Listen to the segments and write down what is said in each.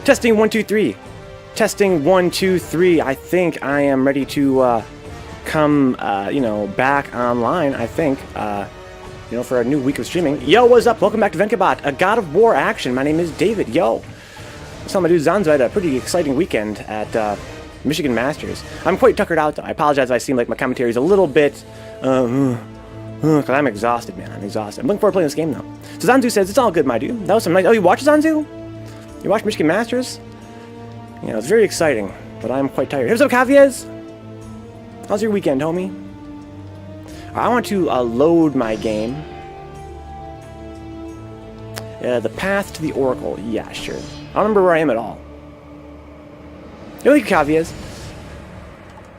Testing 1 2 3. Testing 1 2 3. I think I am ready to come, back online. I think, for a new week of streaming. Yo, what's up? Welcome back to Vencabot, a God of War action. My name is David. Yo, saw my dude Zanzo had a pretty exciting weekend at Michigan Masters. I'm quite tuckered out though. I apologize if I seem like my commentary is a little bit, because I'm exhausted, man. I'm exhausted. I'm looking forward to playing this game though. So Zanzu says it's all good, my dude. That was some nice. Oh, you watched Zanzu? You watched Michigan Masters? It's very exciting, but I'm quite tired. Hey, what's up, Caviez? How's your weekend, homie? I want to load my game. The path to the Oracle. Yeah, sure. I don't remember where I am at all. Hey, look at Caviez.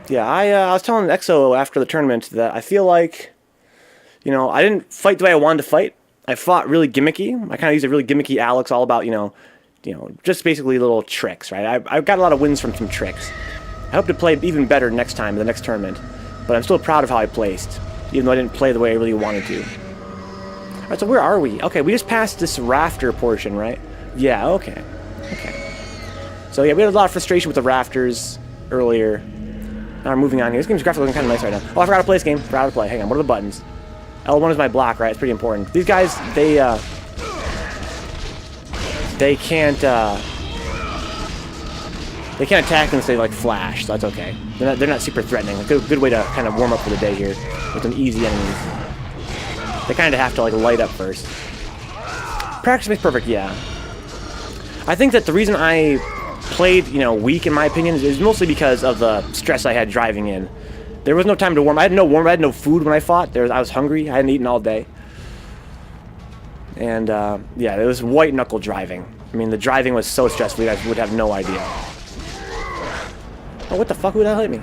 Yeah, I was telling EXO after the tournament that I feel like, I didn't fight the way I wanted to fight. I fought really gimmicky. I kind of used a really gimmicky Alex, all about, just basically little tricks, right? I got a lot of wins from some tricks. I hope to play even better next time in the next tournament, but I'm still proud of how I placed, even though I didn't play the way I really wanted to. Alright, so where are we? Okay, we just passed this rafter portion, right? Yeah, okay. So yeah, we had a lot of frustration with the rafters earlier. Now we're moving on here. This game's graphically looking kind of nice right now. Oh, I forgot to play this game. Forgot to play. Hang on, what are the buttons? L1 is my block, right? It's pretty important. These guys, they can't attack unless they, flash, so that's okay. They're not super threatening. A good way to kind of warm up for the day here with some easy enemies. They kind of have to, light up first. Practice makes perfect, yeah. I think that the reason I played, weak, in my opinion, is mostly because of the stress I had driving in. There was no time to warm. I had no food when I fought. I was hungry. I hadn't eaten all day. And, yeah, it was white-knuckle driving. I mean, the driving was so stressful, you guys would have no idea. Oh, what the fuck? Who the hell hit me?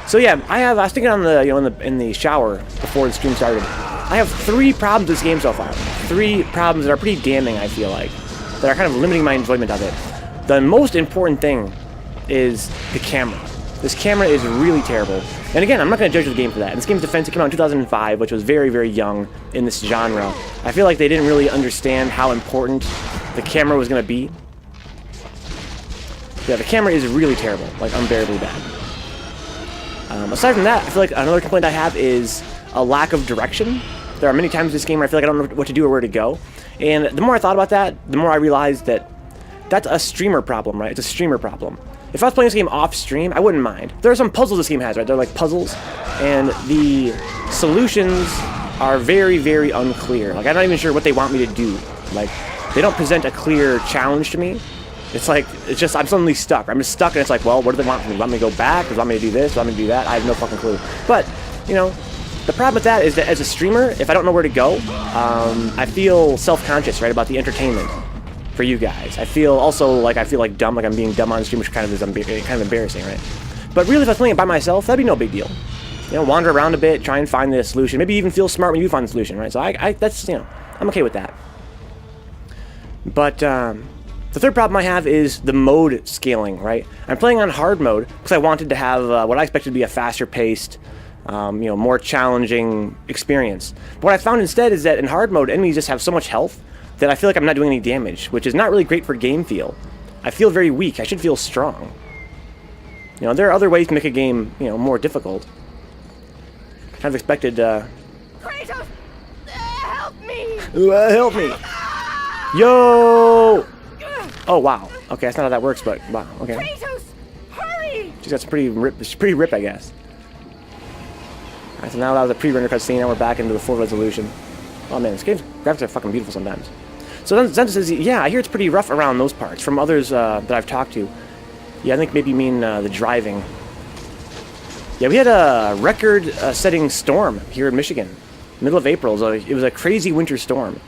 So yeah, I was thinking on the in the shower before the stream started. I have 3 problems with this game so far. 3 problems that are pretty damning, I feel like, that are kind of limiting my enjoyment of it. The most important thing is the camera. This camera is really terrible. And again, I'm not going to judge the game for that. This game's defense, it came out in 2005, which was very, very young in this genre. I feel like they didn't really understand how important the camera was going to be. Yeah, the camera is really terrible, unbearably bad. Aside from that, I feel like another complaint I have is a lack of direction. There are many times in this game where I feel like I don't know what to do or where to go. And the more I thought about that, the more I realized that that's a streamer problem, right? It's a streamer problem. If I was playing this game off stream, I wouldn't mind. There are some puzzles this game has, right? They're like puzzles, and the solutions are very, very unclear. I'm not even sure what they want me to do. They don't present a clear challenge to me. It's just, I'm suddenly stuck. I'm just stuck, and it's well, what do they want from me? Want me to go back? Do they want me to do this? Do they want me to do that? I have no fucking clue. But, the problem with that is that as a streamer, if I don't know where to go, I feel self-conscious, right, about the entertainment for you guys. I feel also I feel dumb, I'm being dumb on stream, which kind of is kind of embarrassing, right? But really, if I was playing it by myself, that'd be no big deal. Wander around a bit, try and find the solution. Maybe even feel smart when you find the solution, right? So that's, I'm okay with that. But, the third problem I have is the mode scaling, right? I'm playing on hard mode because I wanted to have what I expected to be a faster-paced, more challenging experience. But what I found instead is that in hard mode, enemies just have so much health that I feel like I'm not doing any damage, which is not really great for game feel. I feel very weak. I should feel strong. There are other ways to make a game, more difficult. Kind of expected, Kratos! Help me! Help me! Yo! Oh, wow. Okay, that's not how that works, but wow, okay. Kratos! Hurry! She's got some pretty rip, I guess. Alright, so now that was a pre-render cutscene, now we're back into the full resolution. Oh man, this game's graphics are fucking beautiful sometimes. So then Zenta says, yeah, I hear it's pretty rough around those parts, from others that I've talked to. Yeah, I think maybe you mean the driving. Yeah, we had a record-setting storm here in Michigan. Middle of April, it was a crazy winter storm.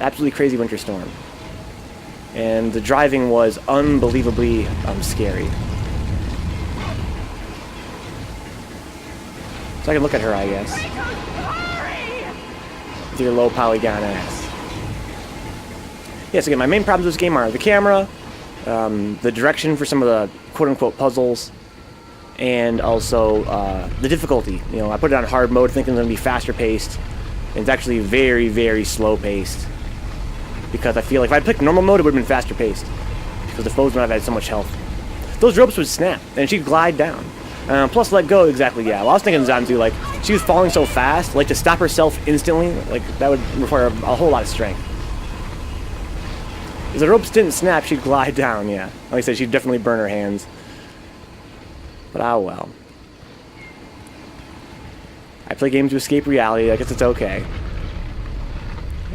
Absolutely crazy winter storm. And the driving was unbelievably scary. So I can look at her, I guess. With your low polygon ass. Yes, again, my main problems with this game are the camera, the direction for some of the quote-unquote puzzles, and also the difficulty. I put it on hard mode thinking it's going to be faster-paced, and it's actually very, very slow-paced. because I feel like if I'd picked normal mode, it would have been faster paced. Because the foes would have had so much health. Those ropes would snap, and she'd glide down. Plus, let go, exactly, yeah. Well, I was thinking Zanzu, like, she was falling so fast, like, to stop herself instantly, like, that would require a whole lot of strength. If the ropes didn't snap, she'd glide down, yeah. Like I said, she'd definitely burn her hands. But oh well. I play games to escape reality, I guess it's okay.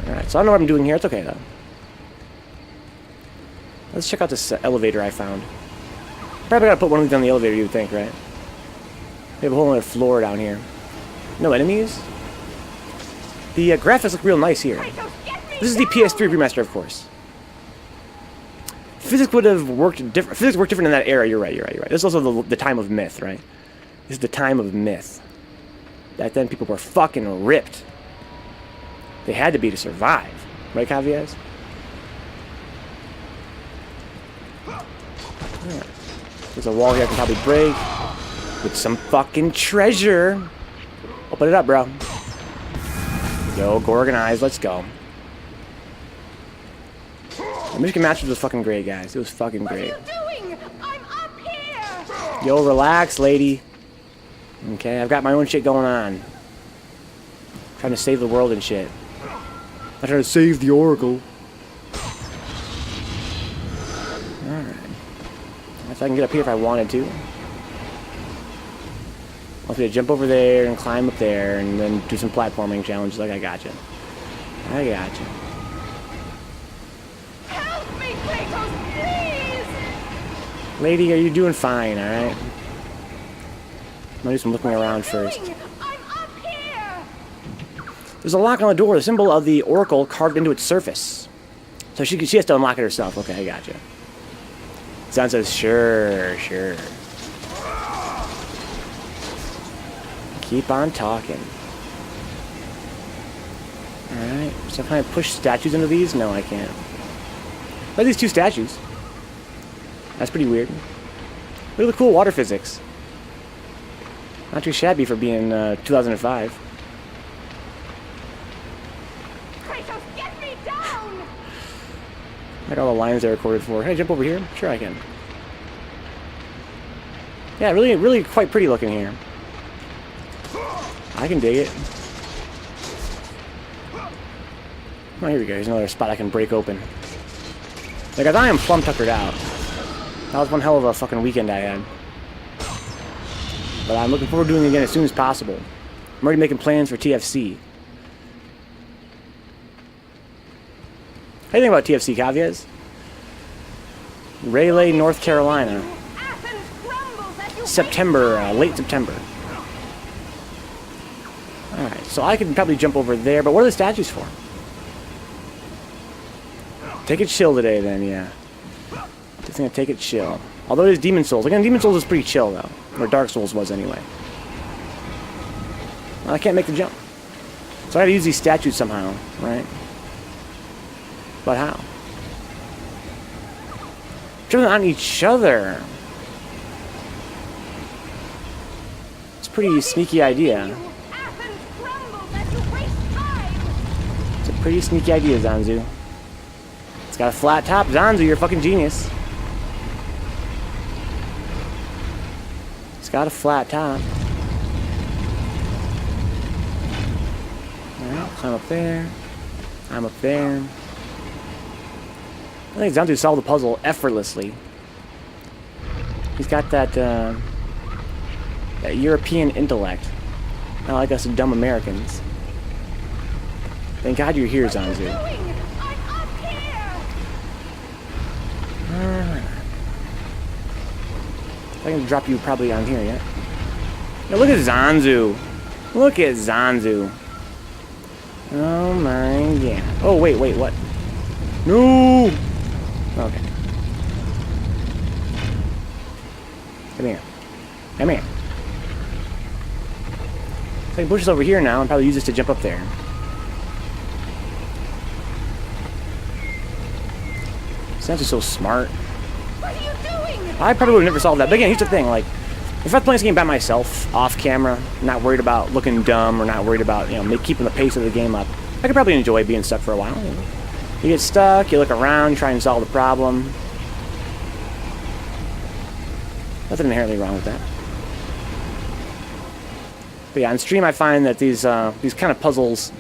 Alright, so I don't know what I'm doing here, it's okay, though. Let's check out this elevator I found. Probably gotta put one of these on the elevator, you would think, right? We have a whole other floor down here. No enemies? The graphics look real nice here. This is the PS3 remaster, of course. Physics would have worked different. Physics worked different in that era. You're right. This is also the time of myth, right? This is the time of myth. Back then, people were fucking ripped. They had to be to survive, right, Cavias? Right. There's a wall here I can probably break with some fucking treasure. Open it up, bro. Yo, Gorgonized, let's go. The Michigan Masters was fucking great, guys. It was fucking great. What are you doing? I'm up here. Yo, relax, lady. Okay, I've got my own shit going on. Trying to save the world and shit. I'm trying to save the Oracle. Alright. If I can get up here if I wanted to. I'll have to jump over there and climb up there and then do some platforming challenges like I gotcha. I gotcha. Help me, Kratos, please. Lady, are you doing fine, alright? I'm gonna do some looking around first. I'm up here. There's a lock on the door, the symbol of the Oracle carved into its surface. So she has to unlock it herself. Okay, I gotcha. Zan says, sure. Keep on talking. Alright, so can I push statues into these? No, I can't. Look at these two statues. That's pretty weird. Look at the cool water physics. Not too shabby for being 2005. Kratos, get me down. Like all the lines I recorded for. Can I jump over here? Sure I can. Yeah, really quite pretty looking here. I can dig it. Oh, here we go. Here's another spot I can break open. Like, I am plumb tuckered out. That was one hell of a fucking weekend I had. But I'm looking forward to doing it again as soon as possible. I'm already making plans for TFC. How do you think about TFC, Cavias? Raleigh, North Carolina. Athens crumbles at your September, late September. Alright, so I could probably jump over there, but what are the statues for? Take it chill today, then, yeah. Just gonna take it chill. Although it is Demon Souls. Again, Demon Souls is pretty chill, though. Or Dark Souls was, anyway. Well, I can't make the jump. So I gotta use these statues somehow, right? But how? Jumping on each other. It's a pretty sneaky idea. Athens crumbles as you waste time. It's a pretty sneaky idea, Zanzu. It's got a flat top. Zanzu, you're a fucking genius. It's got a flat top. Alright, climb up there. I'm up there. I think Zanzu solved the puzzle effortlessly. He's got that, that European intellect. Not like us dumb Americans. Thank God you're here, Zanzu. I'm up here. I can drop you probably on here, yeah? Now look at Zanzu. Look at Zanzu. Oh my god. Oh, wait, what? No! Okay. Come here. Come here. So I can push this over here now and probably use this to jump up there. Zanzu's so smart. What are you doing? I probably would have never solved that. But again, here's the thing, like, if I was playing this game by myself, off camera, not worried about looking dumb or not worried about, you know, keeping the pace of the game up, I could probably enjoy being stuck for a while. You get stuck, you look around, try and solve the problem. Nothing inherently wrong with that. But yeah, on stream I find that these kind of puzzles,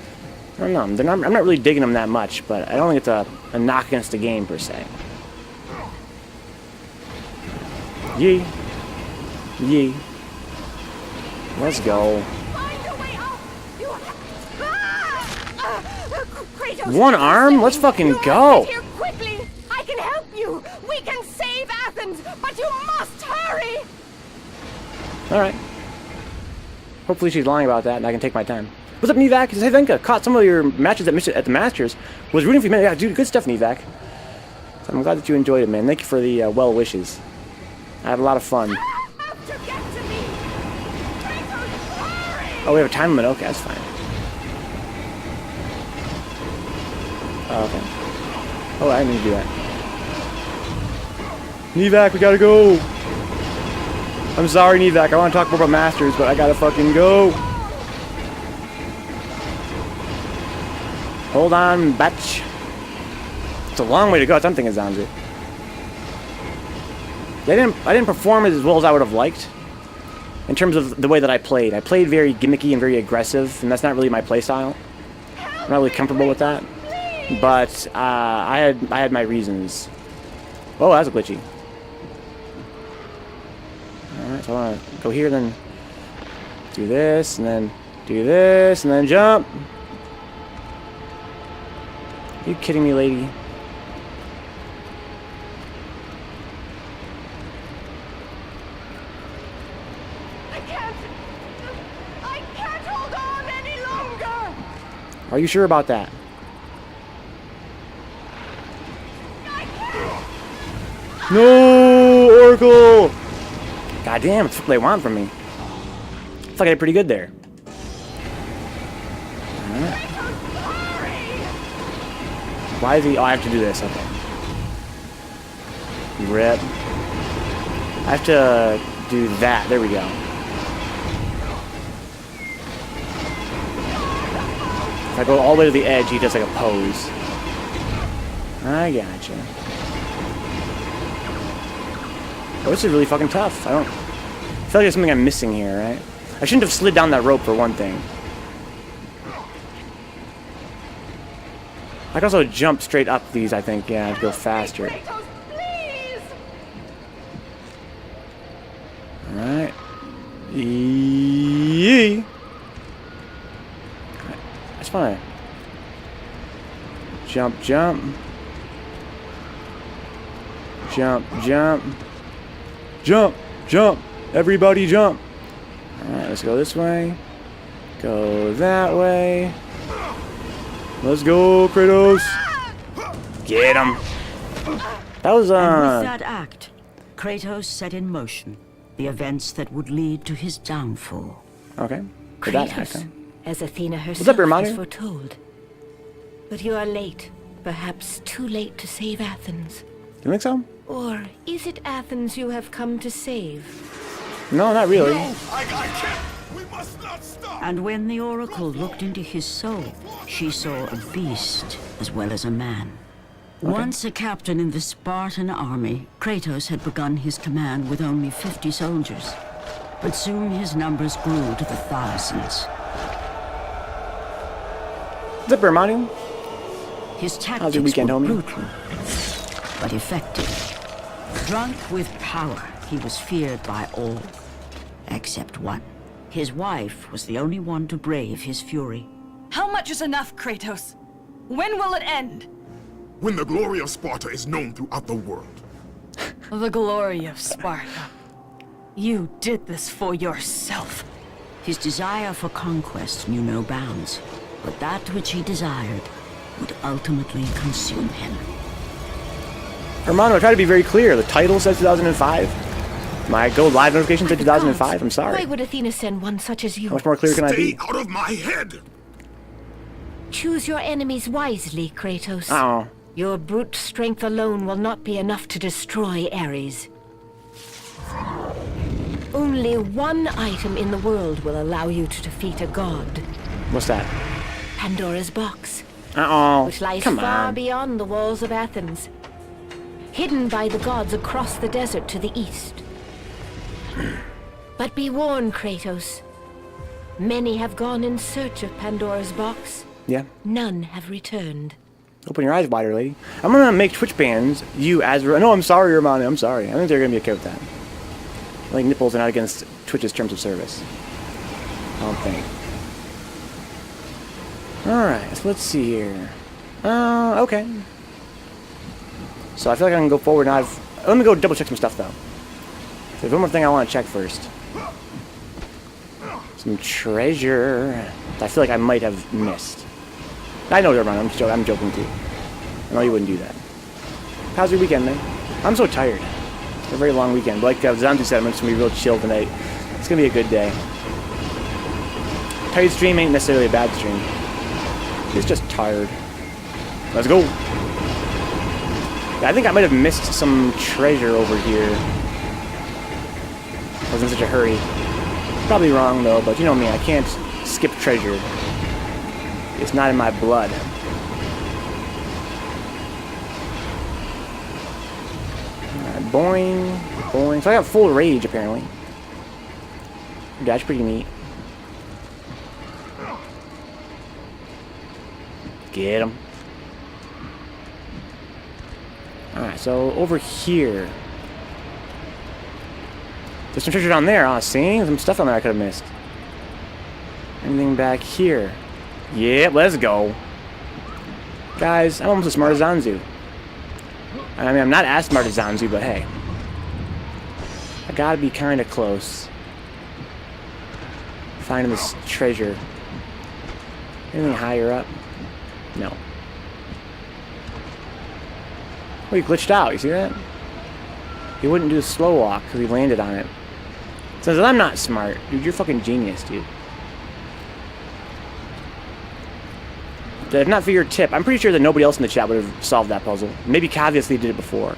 I don't know, I'm not really digging them that much, but I don't think it's a knock against the game per se. Yee. Yee. Let's go. Find a way out. You Kratos, One arm? Let's fucking you go. must get here quickly. I can help you. We can save Athens, but you must hurry. Alright. Hopefully she's lying about that and I can take my time. What's up, Nevak? Hey, Venka, caught some of your matches at the Masters. Was rooting for you. Yeah, dude, good stuff, Nevak. So I'm glad that you enjoyed it, man. Thank you for the well wishes. I had a lot of fun. Have to get to me. Kratos, hurry. Oh, we have a time limit. Okay, that's fine. Oh, okay. Oh, I didn't mean to do that. Nevak, we gotta go. I'm sorry, Nevak. I want to talk more about Masters, but I gotta fucking go. Hold on, batch. It's a long way to go. I'm thinking, Zanzu. I didn't perform as well as I would have liked in terms of the way that I played. I played very gimmicky and very aggressive, and that's not really my playstyle. I'm not really comfortable with that. But I had my reasons. Oh, that's glitchy. Alright, so I want to go here, then do this, and then do this, and then jump. Are you kidding me, lady? I can't hold on any longer. Are you sure about that? I can't. No, Oracle! God damn, it's what they want from me. I feel like I did pretty good there. Alright. Why is he... Oh, I have to do this. Okay. Rip. I have to do that. There we go. If I go all the way to the edge, he does like a pose. I gotcha. Oh, this is really fucking tough. I feel like there's something I'm missing here, right? I shouldn't have slid down that rope for one thing. I can also jump straight up these, I think. Yeah, to go faster. Kratos, please. Alright. Yee. I just wanna jump, jump. Jump, jump. Jump, jump. Everybody jump. Alright, let's go this way. Go that way. Let's go, Kratos. Get him. That was, And with that act, Kratos set in motion the events that would lead to his downfall. Okay. With that act, huh? Kratos, as Athena up, herself Romano? has foretold. But you are late, perhaps too late to save Athens. You think so? Or is it Athens you have come to save? No, not really. I can't! We must not stop! And when the Oracle looked into his soul, she saw a beast as well as a man. Once a captain in the Spartan army, Kratos had begun his command with only 50 soldiers. But soon his numbers grew to the thousands. Zipper, Manu. His How's your tactics weekend, were homie? brutal, but effective. Drunk with power, he was feared by all, except one. His wife was the only one to brave his fury. How much is enough, Kratos? When will it end? When the glory of Sparta is known throughout the world. The glory of Sparta. You did this for yourself. His desire for conquest knew no bounds, but that which he desired would ultimately consume him. Hermano, I try to be very clear. The title says 2005. My Go Live notification said 2005. I'm Why sorry. would Athena send one such as you? How much more clear can I Stay be? out of my head! Choose your enemies wisely, Kratos. Oh. Your brute strength alone will not be enough to destroy Ares. Only one item in the world will allow you to defeat a god. What's that? Pandora's box. Uh-oh. which lies Come far on. beyond the walls of Athens, hidden by the gods across the desert to the east. But be warned, Kratos. Many have gone in search of Pandora's box. Yeah. None have returned. Open your eyes wider, lady. I'm gonna make Twitch bans you as... No, I'm sorry, Romani. I'm sorry. I think they're gonna be okay with that. Like, nipples are not against Twitch's terms of service. I don't think. Alright, so let's see here. Okay. So I feel like I can go forward now. Let me go double check some stuff, though. There's one more thing I want to check first. Some treasure that I feel like I might have missed. I know they're running. I'm joking too. I know you wouldn't do that. How's your weekend, man? I'm so tired. It's a very long weekend. But like Zanzu said, I'm just going to be real chill tonight. It's going to be a good day. Tired stream ain't necessarily a bad stream. It's just tired. Let's go. Yeah, I think I might have missed some treasure over here. I was in such a hurry. Probably wrong though, but you know me, I can't skip treasure. It's not in my blood. Alright, boing, boing. So I got full rage apparently. That's pretty neat. Get him. Alright, so over here. There's some treasure down there. Oh, see? Some stuff down there I could have missed. Anything back here? Yep, let's go. Guys, I'm almost as smart as Zanzu. I mean, I'm not as smart as Zanzu, but hey. I gotta be kind of close. Finding this treasure. Anything higher up? No. Oh, he glitched out. You see that? He wouldn't do a slow walk because he landed on it. Says that I'm not smart. Dude, you're fucking genius, dude. If not for your tip, I'm pretty sure that nobody else in the chat would have solved that puzzle. Maybe Caviously did it before.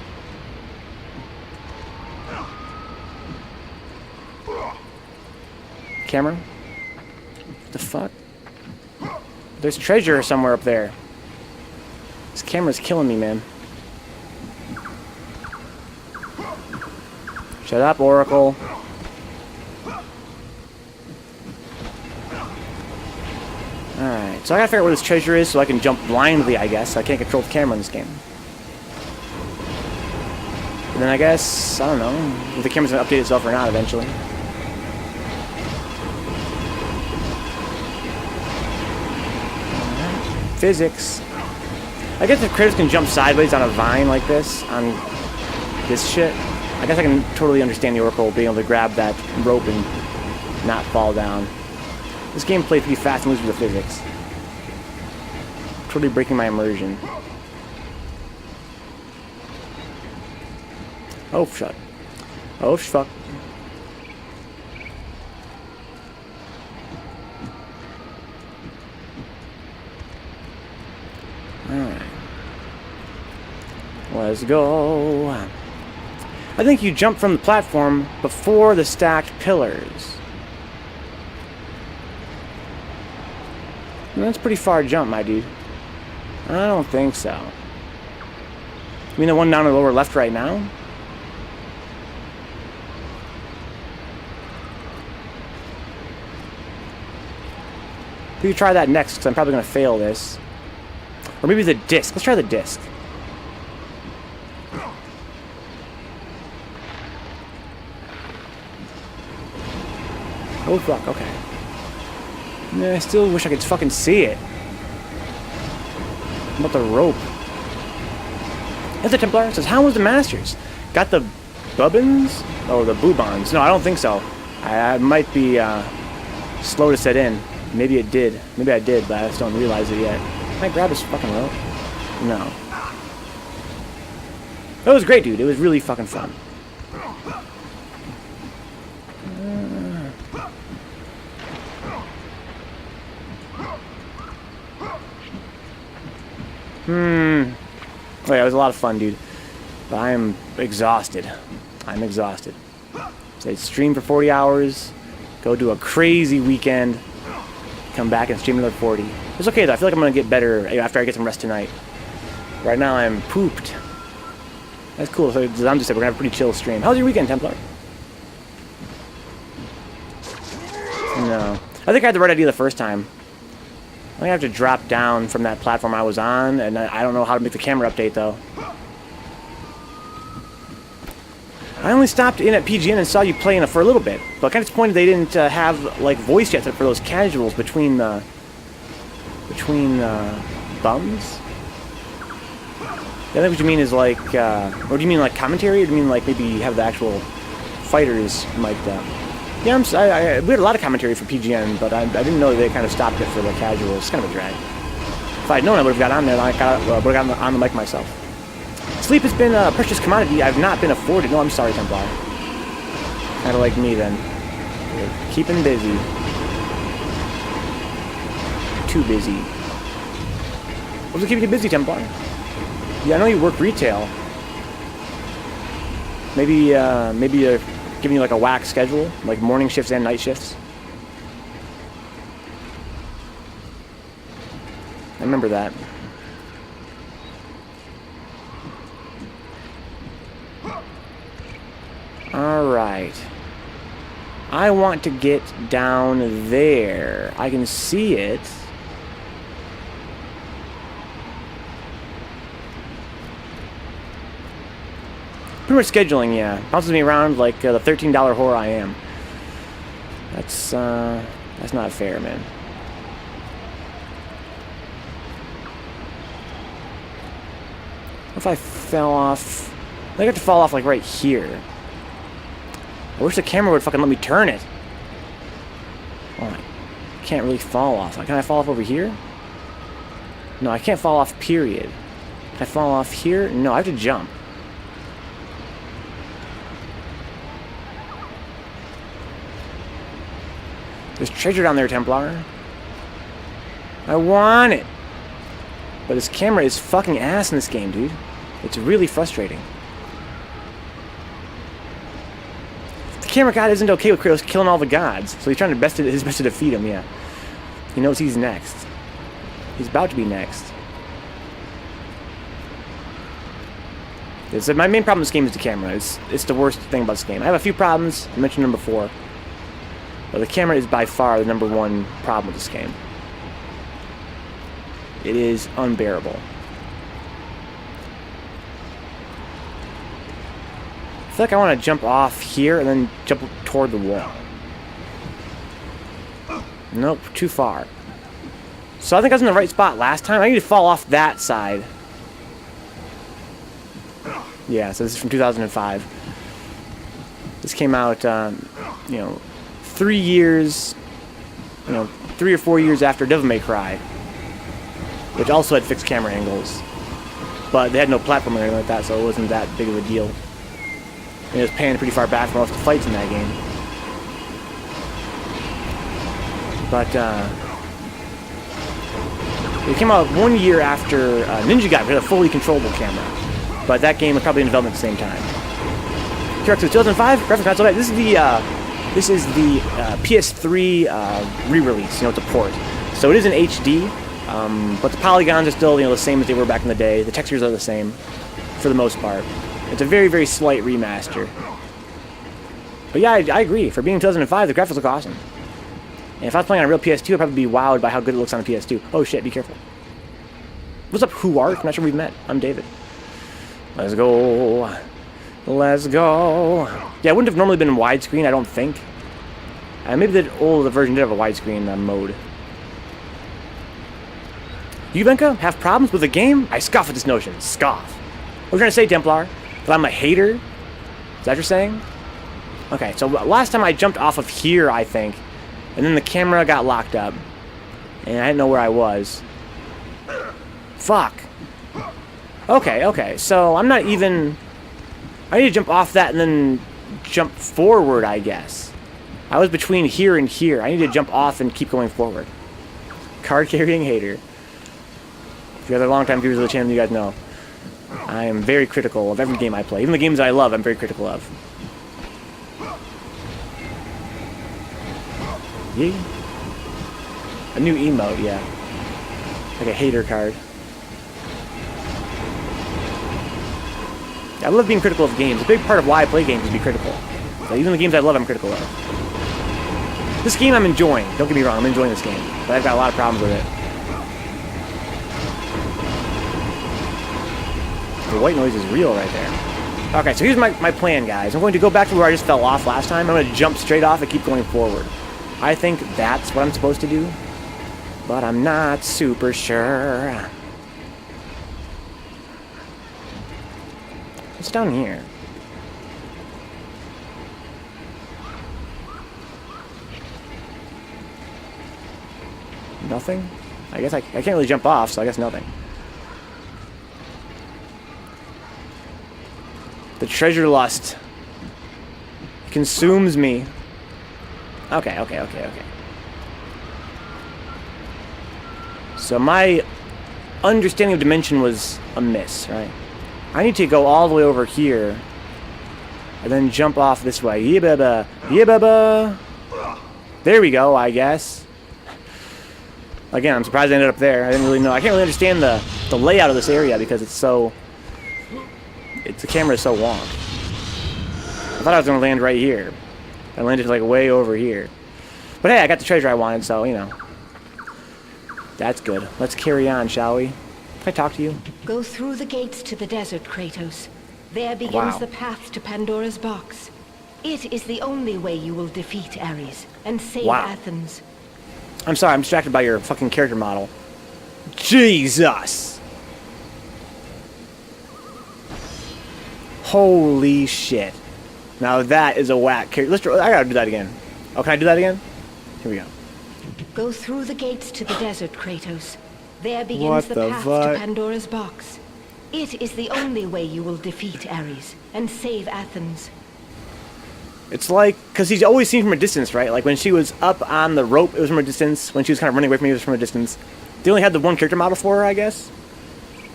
Camera? What the fuck? There's treasure somewhere up there. This camera's killing me, man. Shut up, Oracle. Alright, so I gotta figure out where this treasure is so I can jump blindly, I guess. I can't control the camera in this game. And then I guess, I don't know, if the camera's gonna update itself or not eventually. Alright. Physics. I guess if Kratos can jump sideways on a vine like this, on this shit, I guess I can totally understand the Oracle being able to grab that rope and not fall down. This game plays pretty fast and loose with the physics. Totally breaking my immersion. Oh, shut. Oh, fuck. Alright. Let's go. I think you jump from the platform before the stacked pillars. That's a pretty far jump, my dude. I don't think so. You mean the one down in the lower left right now? We could try that next, because I'm probably going to fail this. Or maybe the disc. Let's try the disc. Oh, fuck, okay. Yeah, I still wish I could fucking see it. What about the rope? That's the Templar. It says, how was the Masters? Got the bubbins? Oh, the boobons. No, I don't think so. I might be slow to set in. Maybe it did. Maybe I did, but I just don't realize it yet. Can I grab this fucking rope? No. That was great, dude. It was really fucking fun. Oh yeah, it was a lot of fun, dude. But I am exhausted. I'm exhausted. So I stream for 40 hours, go do a crazy weekend, come back and stream another 40. It's okay though. I feel like I'm gonna get better after I get some rest tonight. Right now I'm pooped. That's cool. So as I'm just said, we're gonna have a pretty chill stream. How's your weekend, Templar? No. I think I had the right idea the first time. I'm gonna have to drop down from that platform I was on, and I don't know how to make the camera update though. I only stopped in at PGN and saw you playing it for a little bit, but kind of disappointed they didn't have like voice yet for those casuals between bums. I think what you mean is like, or do you mean like commentary, or do you mean like maybe have the actual fighters mic'd up? Yeah, we had a lot of commentary for PGN, but I didn't know that they kind of stopped it for the casuals. It's kind of a drag. If I'd known, I would have got on there, and I would have gotten on the mic myself. Sleep has been a precious commodity I've not been afforded. No, I'm sorry, Templar. Kind of like me then. You're keeping busy. Too busy. What's keeping you busy, Templar? Yeah, I know you work retail. Maybe you're giving you like a whack schedule, like morning shifts and night shifts. I remember that. Alright. I want to get down there. I can see it. Pretty much scheduling, yeah. Bounces me around like the $13 whore I am. That's not fair, man. What if I fell off? I have to fall off like right here. I wish the camera would fucking let me turn it. Oh, I can't really fall off. Can I fall off over here? No, I can't fall off, period. Can I fall off here? No, I have to jump. There's treasure down there, Templar. I want it. But this camera is fucking ass in this game, dude. It's really frustrating. The camera god isn't okay with Kratos killing all the gods, so he's trying his best to defeat him, yeah. He knows he's next. He's about to be next. My main problem with this game is the camera. It's the worst thing about this game. I have a few problems. I mentioned them before. But the camera is by far the #1 problem with this game. It is unbearable. I feel like I want to jump off here and then jump toward the wall. Nope, too far. So I think I was in the right spot last time. I need to fall off that side. Yeah, so this is from 2005. This came out, 3 years, 3 or 4 years after Devil May Cry, which also had fixed camera angles, but they had no platform or anything like that, so it wasn't that big of a deal. And it was panned pretty far back from most of the fights in that game. But it came out 1 year after Ninja Gaiden had a fully controllable camera, but that game was probably in development at the same time. Correct, so 2005, graphics not so bad. This is the PS3 re-release. It's a port, so it is in HD, but the polygons are still the same as they were back in the day. The textures are the same for the most part. It's a very, very slight remaster. But yeah, I agree. For being 2005, the graphics look awesome. And if I was playing on a real PS2, I'd probably be wowed by how good it looks on the PS2. Oh shit, be careful. What's up, Who Art? I'm not sure we've met. I'm David. Let's go. Let's go. Yeah, it wouldn't have normally been in widescreen, I don't think. Maybe the older version did have a widescreen mode. You, Venka, have problems with the game? I scoff at this notion. Scoff. What are you trying to say, Templar? That I'm a hater? Is that what you're saying? Okay, so last time I jumped off of here, I think, and then the camera got locked up, and I didn't know where I was. Fuck. Okay, so I'm not even... I need to jump off that and then jump forward, I guess. I was between here and here. I need to jump off and keep going forward. Card-carrying hater. If you guys are long-time viewers of the channel, you guys know. I am very critical of every game I play. Even the games I love, I'm very critical of. Yeah. A new emote, yeah. Like a hater card. I love being critical of games. A big part of why I play games is to be critical. So even the games I love, I'm critical of. This game I'm enjoying. Don't get me wrong, I'm enjoying this game. But I've got a lot of problems with it. The white noise is real right there. Okay, so here's my plan, guys. I'm going to go back to where I just fell off last time. I'm going to jump straight off and keep going forward. I think that's what I'm supposed to do. But I'm not super sure. What's down here? Nothing? I guess I can't really jump off, so I guess nothing. The treasure lust consumes me. Okay. So my understanding of dimension was a miss, right? I need to go all the way over here and then jump off this way. Yeah, baba. There we go, I guess. Again, I'm surprised I ended up there. I didn't really know. I can't really understand the layout of this area because it's so... the camera is so wonk. I thought I was going to land right here. I landed like way over here. But hey, I got the treasure I wanted, so, you know. That's good. Let's carry on, shall we? Can I talk to you? Go through the gates to the desert, Kratos. There begins Wow. the path to Pandora's box. It is the only way you will defeat Ares and save Wow. Athens. I'm sorry, I'm distracted by your fucking character model. Jesus! Holy shit. Now that is a whack character. I gotta do that again. Oh, can I do that again? Here we go. Go through the gates to the desert, Kratos. There begins What the the path fuck? to Pandora's box. It is the only way you will defeat Ares and save Athens. It's like, because he's always seen from a distance, right? Like when she was up on the rope, it was from a distance. When she was kind of running away from me, it was from a distance. They only had the one character model for her, I guess.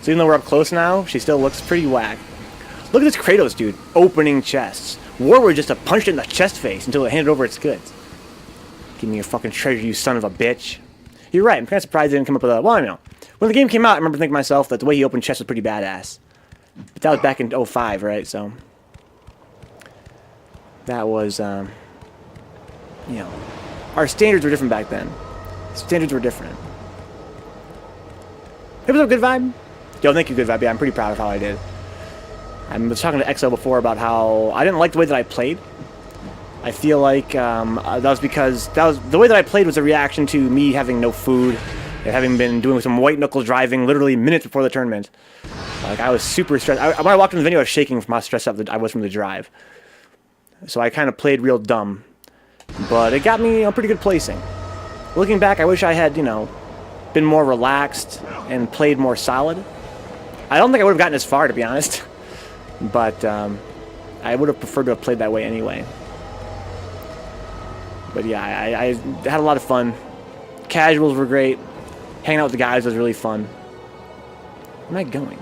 So even though we're up close now, she still looks pretty whack. Look at this Kratos dude, opening chests. Warwick just punched it in the chest face until it handed over its goods. Give me your fucking treasure, you son of a bitch. You're right, I'm kind of surprised they didn't come up with a... Well, I know. When the game came out, I remember thinking to myself that the way he opened chests was pretty badass. But that was back in 05, right? So... that was, you know... our standards were different back then. Standards were different. Hey, what's up, Good Vibe? Yo, thank you, Good Vibe. Yeah, I'm pretty proud of how I did. I was talking to EXO before about how I didn't like the way that I played. I feel like that was because the way that I played was a reaction to me having no food and having been doing some white knuckle driving literally minutes before the tournament. Like I was super stressed. When I walked in the venue, I was shaking from how stressed out I was from the drive. So I kind of played real dumb, but it got me a pretty good placing. Looking back, I wish I had, you know, been more relaxed and played more solid. I don't think I would have gotten as far, to be honest. But I would have preferred to have played that way anyway. But yeah, I had a lot of fun. Casuals were great. Hanging out with the guys was really fun. Where am I going?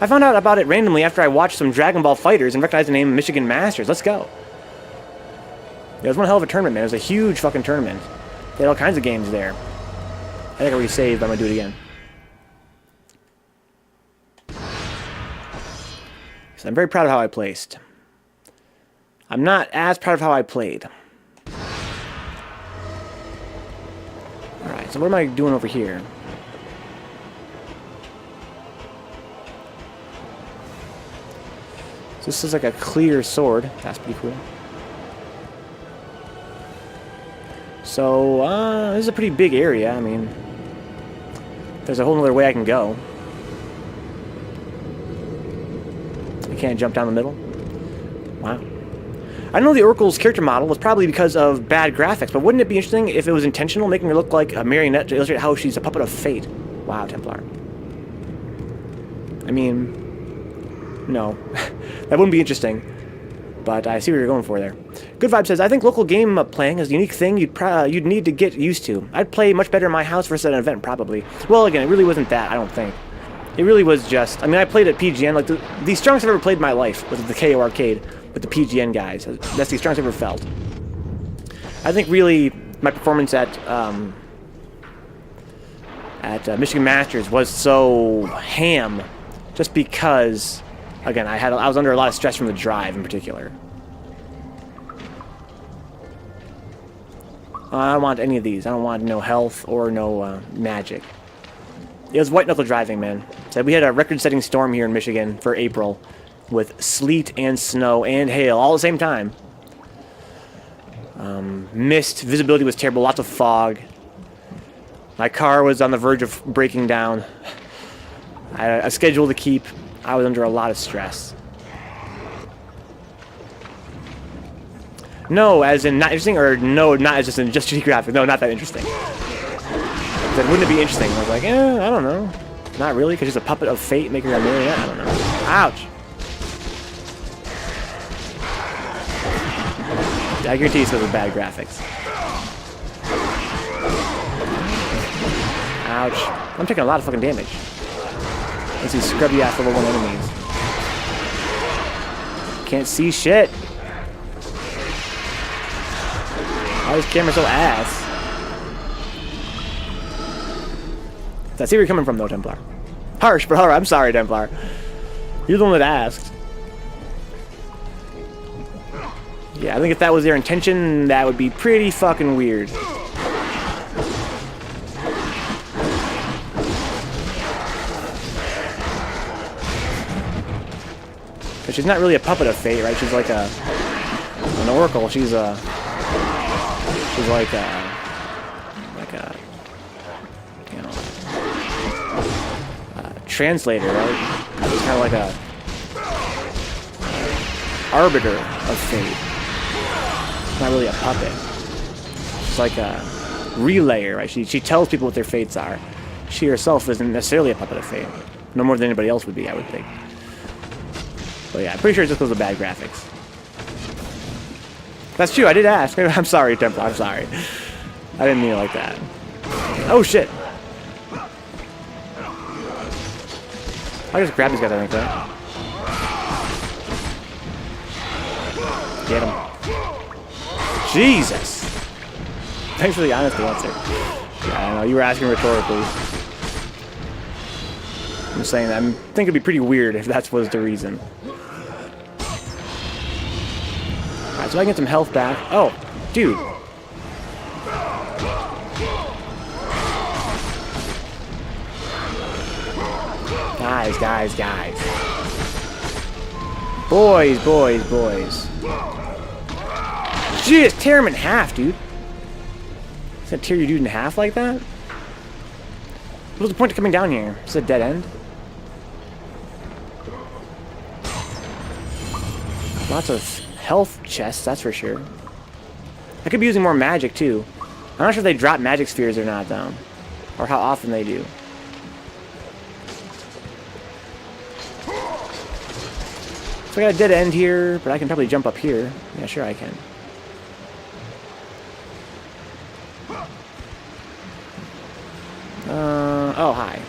I found out about it randomly after I watched some Dragon Ball Fighters and recognized the name Michigan Masters. Let's go. It was one hell of a tournament, man. It was a huge fucking tournament. They had all kinds of games there. I think I already saved, but I'm going to do it again. So I'm very proud of how I placed. I'm not as proud of how I played. Alright, so what am I doing over here? So this is like a clear sword. That's pretty cool. So, this is a pretty big area. I mean, there's a whole other way I can go. I can't jump down the middle. Wow. I know the Oracle's character model was probably because of bad graphics, but wouldn't it be interesting if it was intentional, making her look like a marionette to illustrate how she's a puppet of fate? Wow, Templar. I mean, no. That wouldn't be interesting, but I see what you're going for there. Good Vibe says, I think local game playing is a unique thing you'd need to get used to. I'd play much better in my house versus at an event, probably. Well, again, it really wasn't that, I don't think. It really was just, I mean, I played at PGN, like, the strongest I've ever played in my life was at the KO Arcade with the PGN guys. That's the strongest I've ever felt. I think really, my performance at Michigan Masters was so ham, just because, again, I was under a lot of stress from the drive in particular. I don't want any of these. I don't want no health or no magic. It was white knuckle driving, man. So we had a record-setting storm here in Michigan for April, with sleet and snow and hail all at the same time. Mist, visibility was terrible, lots of fog. My car was on the verge of breaking down. I had a schedule to keep. I was under a lot of stress. No, as in not interesting, or no, not as just geographic. No, not that interesting. Then wouldn't it be interesting? I was like, I don't know. Not really, because she's a puppet of fate making her a marionette. I don't know. Ouch. I guarantee it's because of bad graphics. Ouch. I'm taking a lot of fucking damage. Let's see, scrubby ass level 1 enemies. Can't see shit. Why is this camera so ass? I see where you're coming from, though, Templar. Harsh, but alright, I'm sorry, Templar. You're the one that asked. Yeah, I think if that was their intention, that would be pretty fucking weird. But she's not really a puppet of fate, right? She's like an oracle. She's like a, you know, translator, right? She's kind of like a arbiter of fate. Not really a puppet. She's like a relayer, right? She tells people what their fates are. She herself isn't necessarily a puppet of fate. No more than anybody else would be, I would think. But yeah, I'm pretty sure it's just because of bad graphics. That's true, I did ask. I'm sorry, Templar, I'm sorry. I didn't mean it like that. Oh shit! I just grab these guys, I think, right? Get him. Jesus! Thanks for the honest answer. Yeah, I know, you were asking rhetorically. I'm just saying that. I think it'd be pretty weird if that was the reason. Alright, so I can get some health back. Oh, dude. Guys. Boys. Jeez, tear him in half, dude. Is that tear your dude in half like that? What was the point of coming down here? Is it a dead end? Lots of health chests, that's for sure. I could be using more magic, too. I'm not sure if they drop magic spheres or not, though. Or how often they do. So I got a dead end here, but I can probably jump up here. Yeah, sure I can. Oh, hi.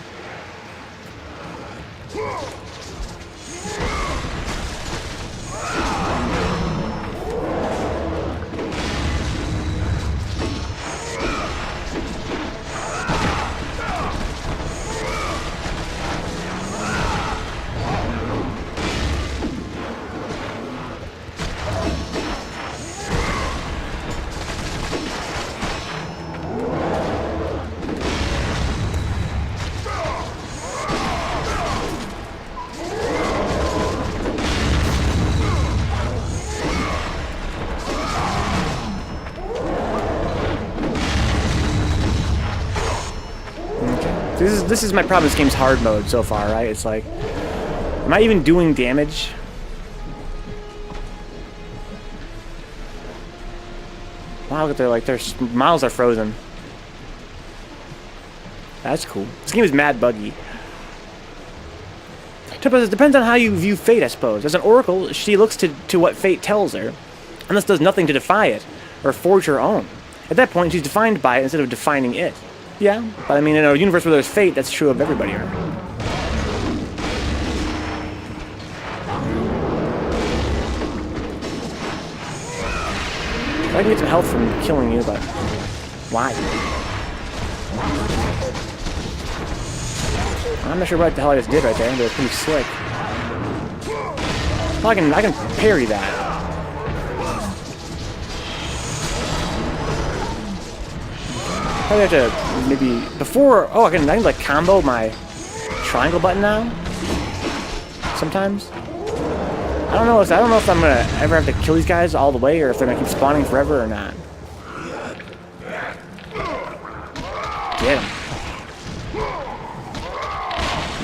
This is my problem with this game's hard mode so far, right? It's like, am I even doing damage? Wow, look at their miles are frozen. That's cool. This game is mad buggy. It depends on how you view fate, I suppose. As an oracle, she looks to what fate tells her, and thus does nothing to defy it, or forge her own. At that point, she's defined by it instead of defining it. Yeah, but I mean, in a universe where there's fate, that's true of everybody, right? I can get some health from killing you, but Why? I'm not sure what the hell I just did right there, but it was pretty slick. Well, I can parry that. Probably have to maybe before. Oh, I can like combo my triangle button now. Sometimes. I don't know if I'm gonna ever have to kill these guys all the way, or if they're gonna keep spawning forever or not. Get him.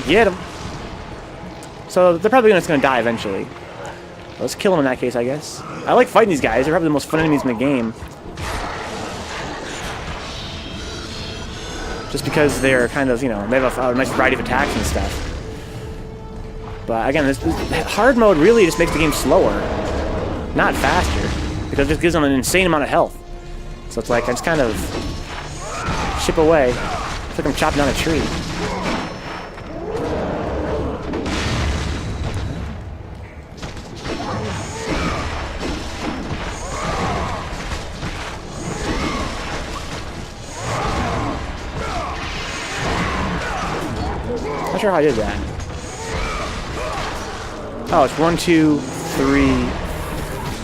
Get him. So they're probably just gonna die eventually. Let's kill them in that case, I guess. I like fighting these guys. They're probably the most fun enemies in the game. Just because they're kind of, you know, they have a nice variety of attacks and stuff. But again, this hard mode really just makes the game slower, not faster, because it just gives them an insane amount of health. So it's like I just kind of chip away. It's like I'm chopping down a tree. Not sure how I did that. Oh, it's 1, 2, 3.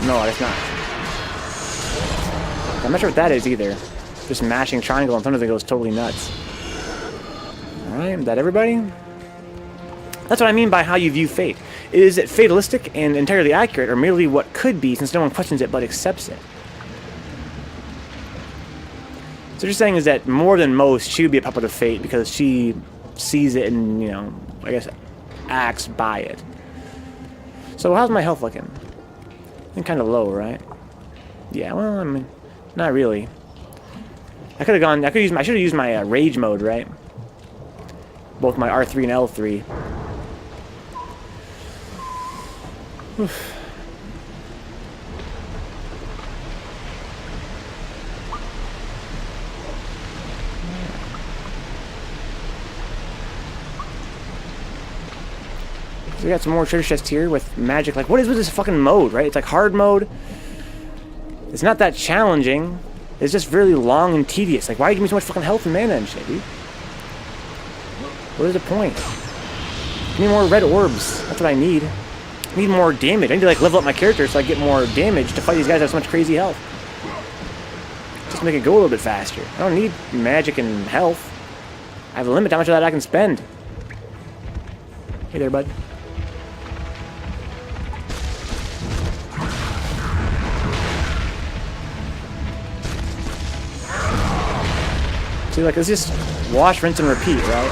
No, it's not. I'm not sure what that is either. Just mashing triangle and sometimes it goes totally nuts. Alright, is that everybody? That's what I mean by how you view fate. Is it fatalistic and entirely accurate, or merely what could be since no one questions it but accepts it? So you're saying is that more than most, she would be a puppet of fate because she sees it and, you know, I guess acts by it. So how's my health looking? I think kind of low, right? Yeah, well, I mean, not really. I should have used my rage mode, right? Both my R3 and L3. Oof. So we got some more treasure chests here with magic. Like, what is with this fucking mode, right? It's like hard mode. It's not that challenging. It's just really long and tedious. Like, why give me so much fucking health and mana and shit, dude? What is the point? Give me more red orbs. That's what I need. I need more damage. I need to, like, level up my character so I get more damage to fight these guys that have so much crazy health. Just make it go a little bit faster. I don't need magic and health. I have a limit to how much of that I can spend. Hey there, bud. See, like, let's just wash, rinse, and repeat, right?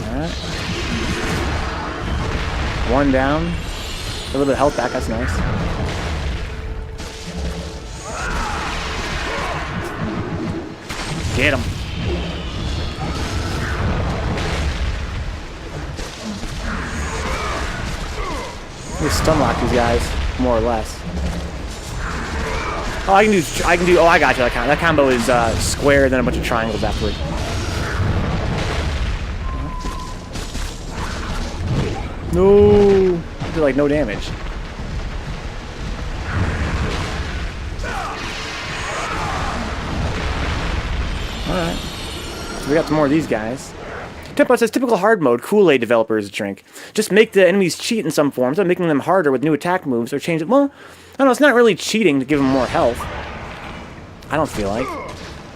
Alright. One down. A little bit of health back, that's nice. Get him. We stun lock these guys, more or less. Oh, I can do, oh, I got you, that combo is square, then a bunch of triangles afterward. No! I did like no damage. Alright. So we got some more of these guys. Tempo says, typical hard mode Kool-Aid developers drink. Just make the enemies cheat in some form, so making them harder with new attack moves, or change it. Well, I don't know, it's not really cheating to give them more health. I don't feel like.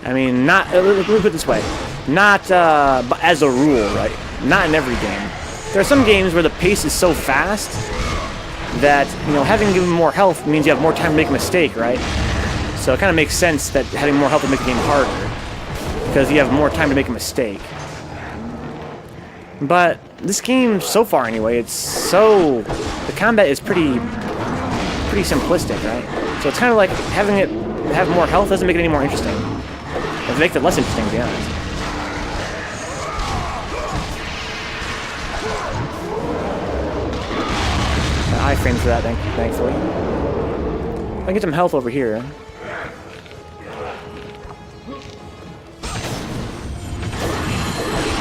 I mean, not, let me put it this way. Not as a rule, right? Not in every game. There are some games where the pace is so fast that, you know, having to give them more health means you have more time to make a mistake, right? So it kind of makes sense that having more health will make the game harder, because you have more time to make a mistake. But this game, so far anyway, the combat is pretty simplistic, right? So it's kind of like having it have more health doesn't make it any more interesting. It makes it less interesting, to be honest. frames for that, thankfully. I can get some health over here.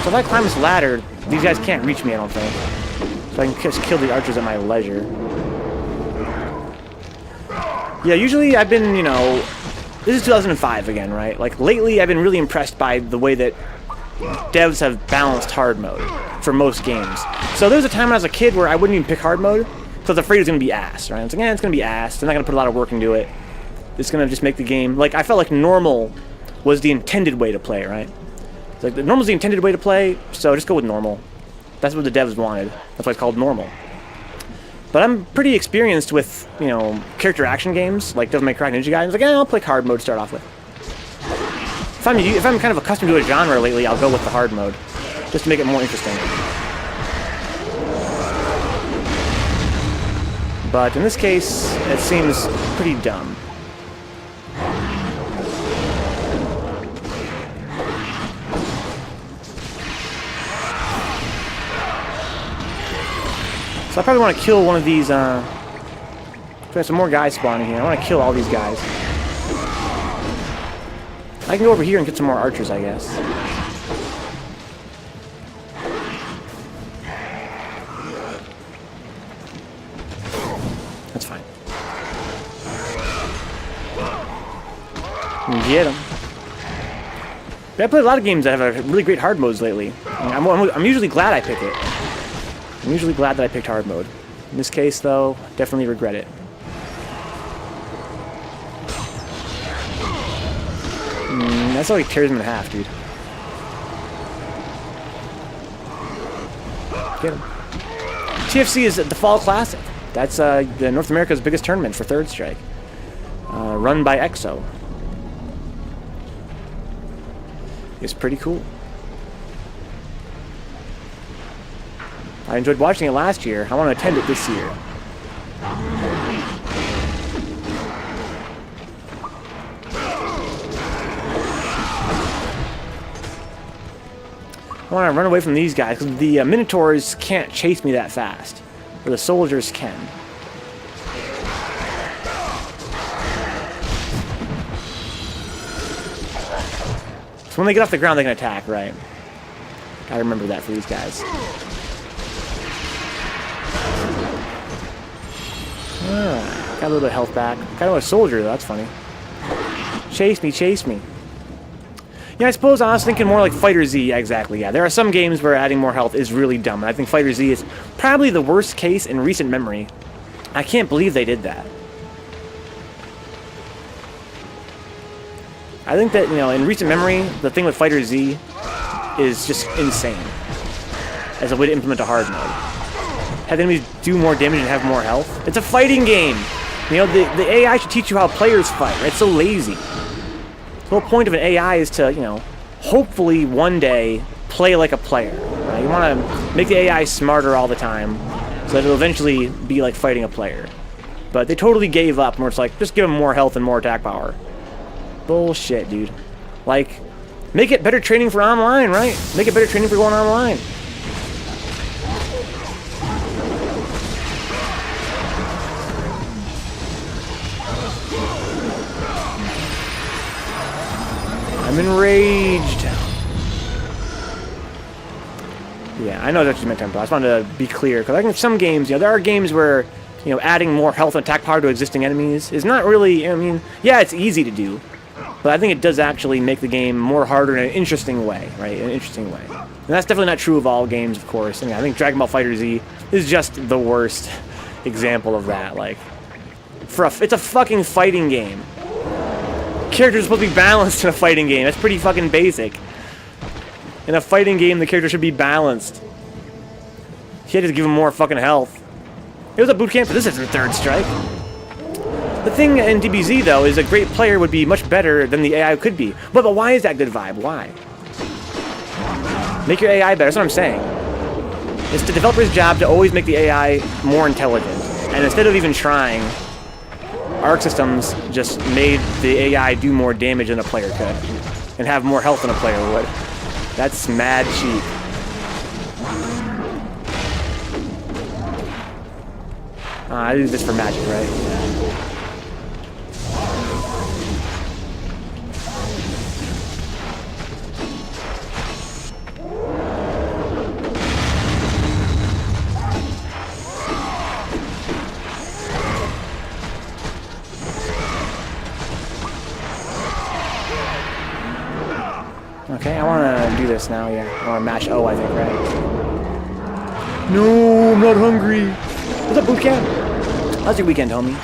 So if I climb this ladder, these guys can't reach me, I don't think. So I can just kill the archers at my leisure. Yeah, usually I've been, you know... This is 2005 again, right? Like, lately I've been really impressed by the way that devs have balanced hard mode for most games. So there was a time when I was a kid where I wouldn't even pick hard mode because I was afraid it was going to be ass, right? I was like, it's going to be ass. They're not going to put a lot of work into it. It's going to just make the game... Like, I felt like normal was the intended way to play, right? It's like, normal's the intended way to play, so just go with normal. That's what the devs wanted. That's why it's called normal. But I'm pretty experienced with, you know, character action games, like Devil May Cry Ninja Gaiden. I was like, I'll play hard mode to start off with. If I'm kind of accustomed to a genre lately, I'll go with the hard mode, just to make it more interesting. But in this case, it seems pretty dumb. So I probably want to kill one of these, there's some more guys spawning here. I want to kill all these guys. I can go over here and get some more archers, I guess. That's fine. Get them. I played a lot of games that have really great hard modes lately. I'm usually glad I pick it. I'm usually glad that I picked hard mode. In this case, though, definitely regret it. That's how he tears him in half, dude. Get him. TFC is the Fall Classic. That's the North America's biggest tournament for Third Strike. Run by EXO. It's pretty cool. I enjoyed watching it last year. I want to attend it this year. I want to run away from these guys because the Minotaurs can't chase me that fast. Or the soldiers can. So when they get off the ground, they can attack, right? Gotta remember that for these guys. Alright, got a little bit of health back. Kind of a soldier, though. That's funny. Chase me, chase me. Yeah, I suppose I was thinking more like Fighter Z. Yeah, exactly, yeah. There are some games where adding more health is really dumb. And I think Fighter Z is probably the worst case in recent memory. I can't believe they did that. I think that, you know, in recent memory, the thing with Fighter Z is just insane as a way to implement a hard mode. Have enemies do more damage and have more health. It's a fighting game. You know, the AI should teach you how players fight, right? It's so lazy. The whole point of an AI is to, you know, hopefully one day play like a player. Right? You want to make the AI smarter all the time so that it'll eventually be like fighting a player. But they totally gave up where it's like, just give them more health and more attack power. Bullshit, dude. Like, make it better training for online, right? Make it better training for going online. I'm enraged. Yeah, I know that's just my tempo. I just wanted to be clear, because I think some games, you know, there are games where, you know, adding more health and attack power to existing enemies is not really, I mean, yeah, it's easy to do, but I think it does actually make the game more harder in an interesting way, right? In an interesting way. And that's definitely not true of all games, of course. I mean, I think Dragon Ball FighterZ is just the worst example of that. Like, it's a fucking fighting game. Characters are supposed to be balanced in a fighting game. That's pretty fucking basic. In a fighting game, the character should be balanced. You can't just give him more fucking health. It was a boot camp, but this isn't Third Strike. The thing in DBZ, though, is a great player would be much better than the AI could be. But why is that good vibe? Why? Make your AI better. That's what I'm saying. It's the developer's job to always make the AI more intelligent. And instead of even trying, Arc Systems just made the AI do more damage than a player could. And have more health than a player would. That's mad cheap. I do this for magic, right? Okay, I want to do this now, yeah. I want to mash O, I think, right? No, I'm not hungry. What's up, boot camp? How's your weekend, homie?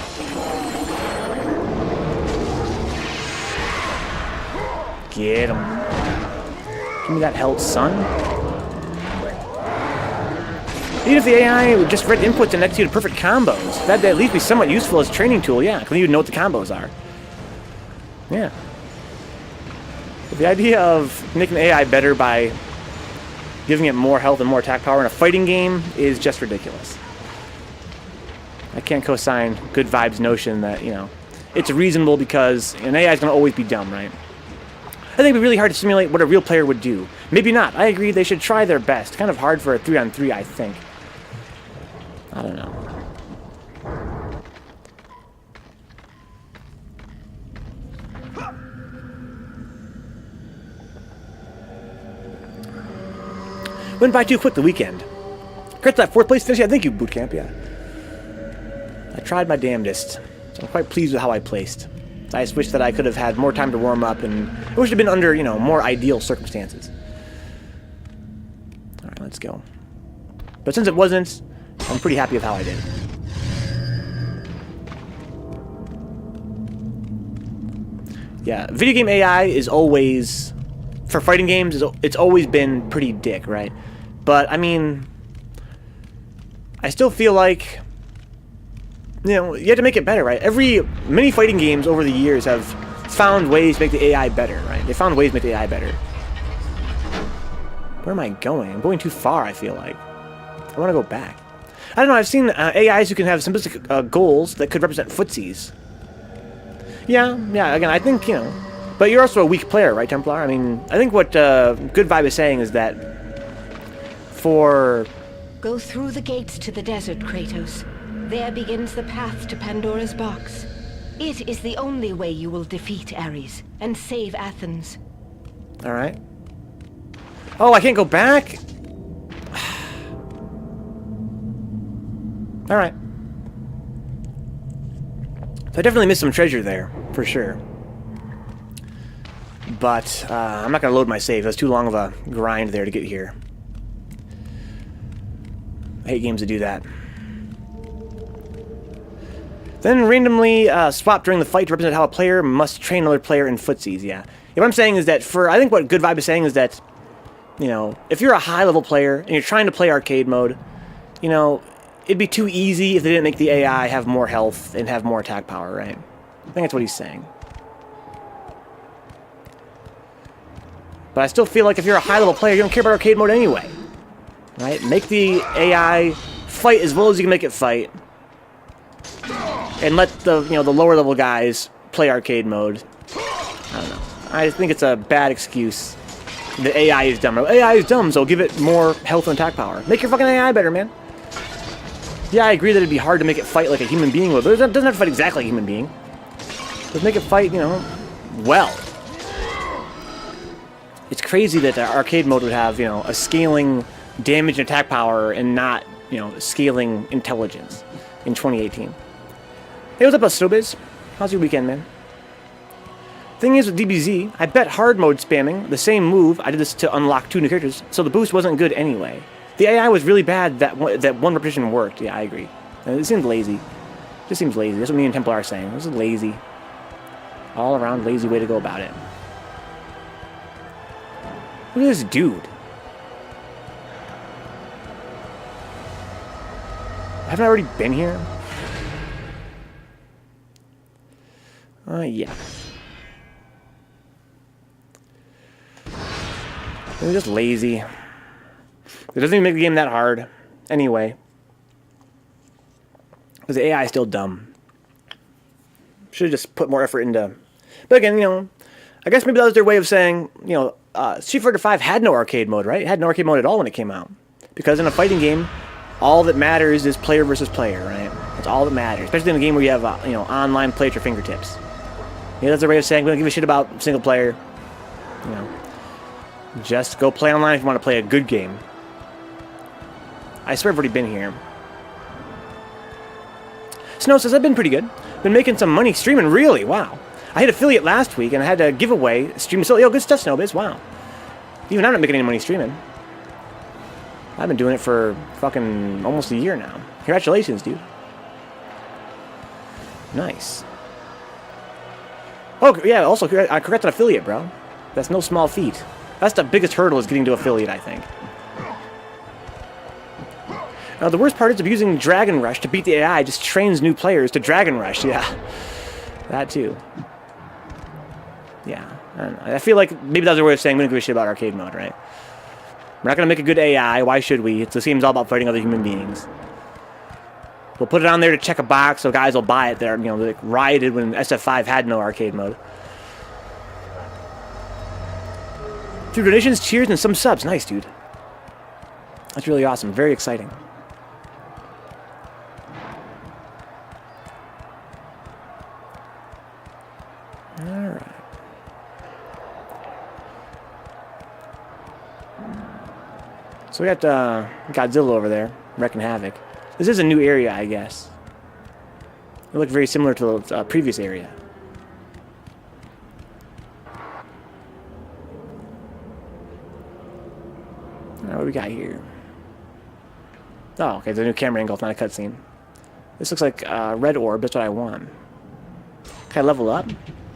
Get him. Give me that health, son. Even if the AI just read inputs and executed perfect combos, that'd at least be somewhat useful as a training tool, yeah, because you would know what the combos are. Yeah. But the idea of making the AI better by giving it more health and more attack power in a fighting game is just ridiculous. I can't co-sign Good Vibes' notion that, you know, it's reasonable because an AI is going to always be dumb, right? I think it'd be really hard to simulate what a real player would do. Maybe not. I agree they should try their best. Kind of hard for a 3-on-3, I think. I don't know. Went by too quick the weekend. Congrats to that 4th place finish. Yeah, thank you, Bootcamp, yeah. I tried my damnedest, so I'm quite pleased with how I placed. I just wish that I could have had more time to warm up, and I wish it had been under, you know, more ideal circumstances. Alright, let's go. But since it wasn't, I'm pretty happy with how I did. Yeah, video game AI is always, for fighting games, it's always been pretty dick, right? But, I mean, I still feel like, you know, you have to make it better, right? Many fighting games over the years have found ways to make the AI better, right? They found ways to make the AI better. Where am I going? I'm going too far, I feel like. I want to go back. I don't know, I've seen AIs who can have simplistic goals that could represent footsies. Yeah, again, I think, you know, but you're also a weak player, right, Templar? I mean, I think what Good Vibe is saying is that for... Go through the gates to the desert, Kratos. There begins the path to Pandora's box. It is the only way you will defeat Ares and save Athens. Alright. Oh, I can't go back? Alright. So I definitely missed some treasure there, for sure. But I'm not going to load my save. That's too long of a grind there to get here. I hate games that do that. Then randomly swap during the fight to represent how a player must train another player in footsies, yeah. What I'm saying is that I think what Good Vibe is saying is that, you know, if you're a high-level player and you're trying to play arcade mode, you know, it'd be too easy if they didn't make the AI have more health and have more attack power, right? I think that's what he's saying. But I still feel like if you're a high-level player, you don't care about arcade mode anyway. Right? Make the AI fight as well as you can make it fight. And let the, you know, the lower-level guys play arcade mode. I don't know. I think it's a bad excuse. The AI is dumb. AI is dumb, so give it more health and attack power. Make your fucking AI better, man. Yeah, I agree that it'd be hard to make it fight like a human being would, but it doesn't have to fight exactly like a human being. Just make it fight, you know, well. It's crazy that the arcade mode would have, you know, a scaling damage and attack power and not, you know, scaling intelligence in 2018. Hey, what's up, Stobiz? How's your weekend, man? Thing is with DBZ, I bet hard mode spamming the same move. I did this to unlock 2 new characters, so the boost wasn't good anyway. The AI was really bad that one repetition worked. Yeah, I agree. It seemed lazy. It just seems lazy. That's what me and Templar are saying. This is lazy. All around lazy way to go about it. Look at this dude. Haven't I already been here? Yeah. They're just lazy. It doesn't even make the game that hard. Anyway. Because the AI is still dumb. Should have just put more effort into... But again, you know, I guess maybe that was their way of saying, you know, Street Fighter V had no arcade mode, right? It had no arcade mode at all when it came out. Because in a fighting game, all that matters is player versus player, right? That's all that matters, especially in a game where you have you know, online play at your fingertips. Yeah, that's a way of saying we don't give a shit about single player. You know, just go play online if you want to play a good game. I swear I've already been here. Snow says I've been pretty good. Been making some money streaming, really. Wow. I hit affiliate last week and I had a giveaway stream. So, yo, good stuff, Snowbiz. Wow. Even I'm not making any money streaming. I've been doing it for fucking almost a year now. Congratulations, dude. Nice. Oh, yeah, also, congrats on affiliate, bro. That's no small feat. That's the biggest hurdle is getting to affiliate, I think. Now, the worst part is abusing Dragon Rush to beat the AI just trains new players to Dragon Rush. Yeah. That, too. Yeah. I don't know. I feel like maybe that's a way of saying we don't give a shit about arcade mode, right? We're not going to make a good AI. Why should we? This game's all about fighting other human beings. We'll put it on there to check a box so guys will buy it. They're, you know, like rioted when SF5 had no arcade mode. Through donations, cheers, and some subs. Nice, dude. That's really awesome. Very exciting. Alright. So we got Godzilla over there, wrecking havoc. This is a new area, I guess. It looked very similar to the previous area. Alright, what we got here? Oh, okay, it's a new camera angle, it's not a cutscene. This looks like red orb, that's what I want. Can I level up?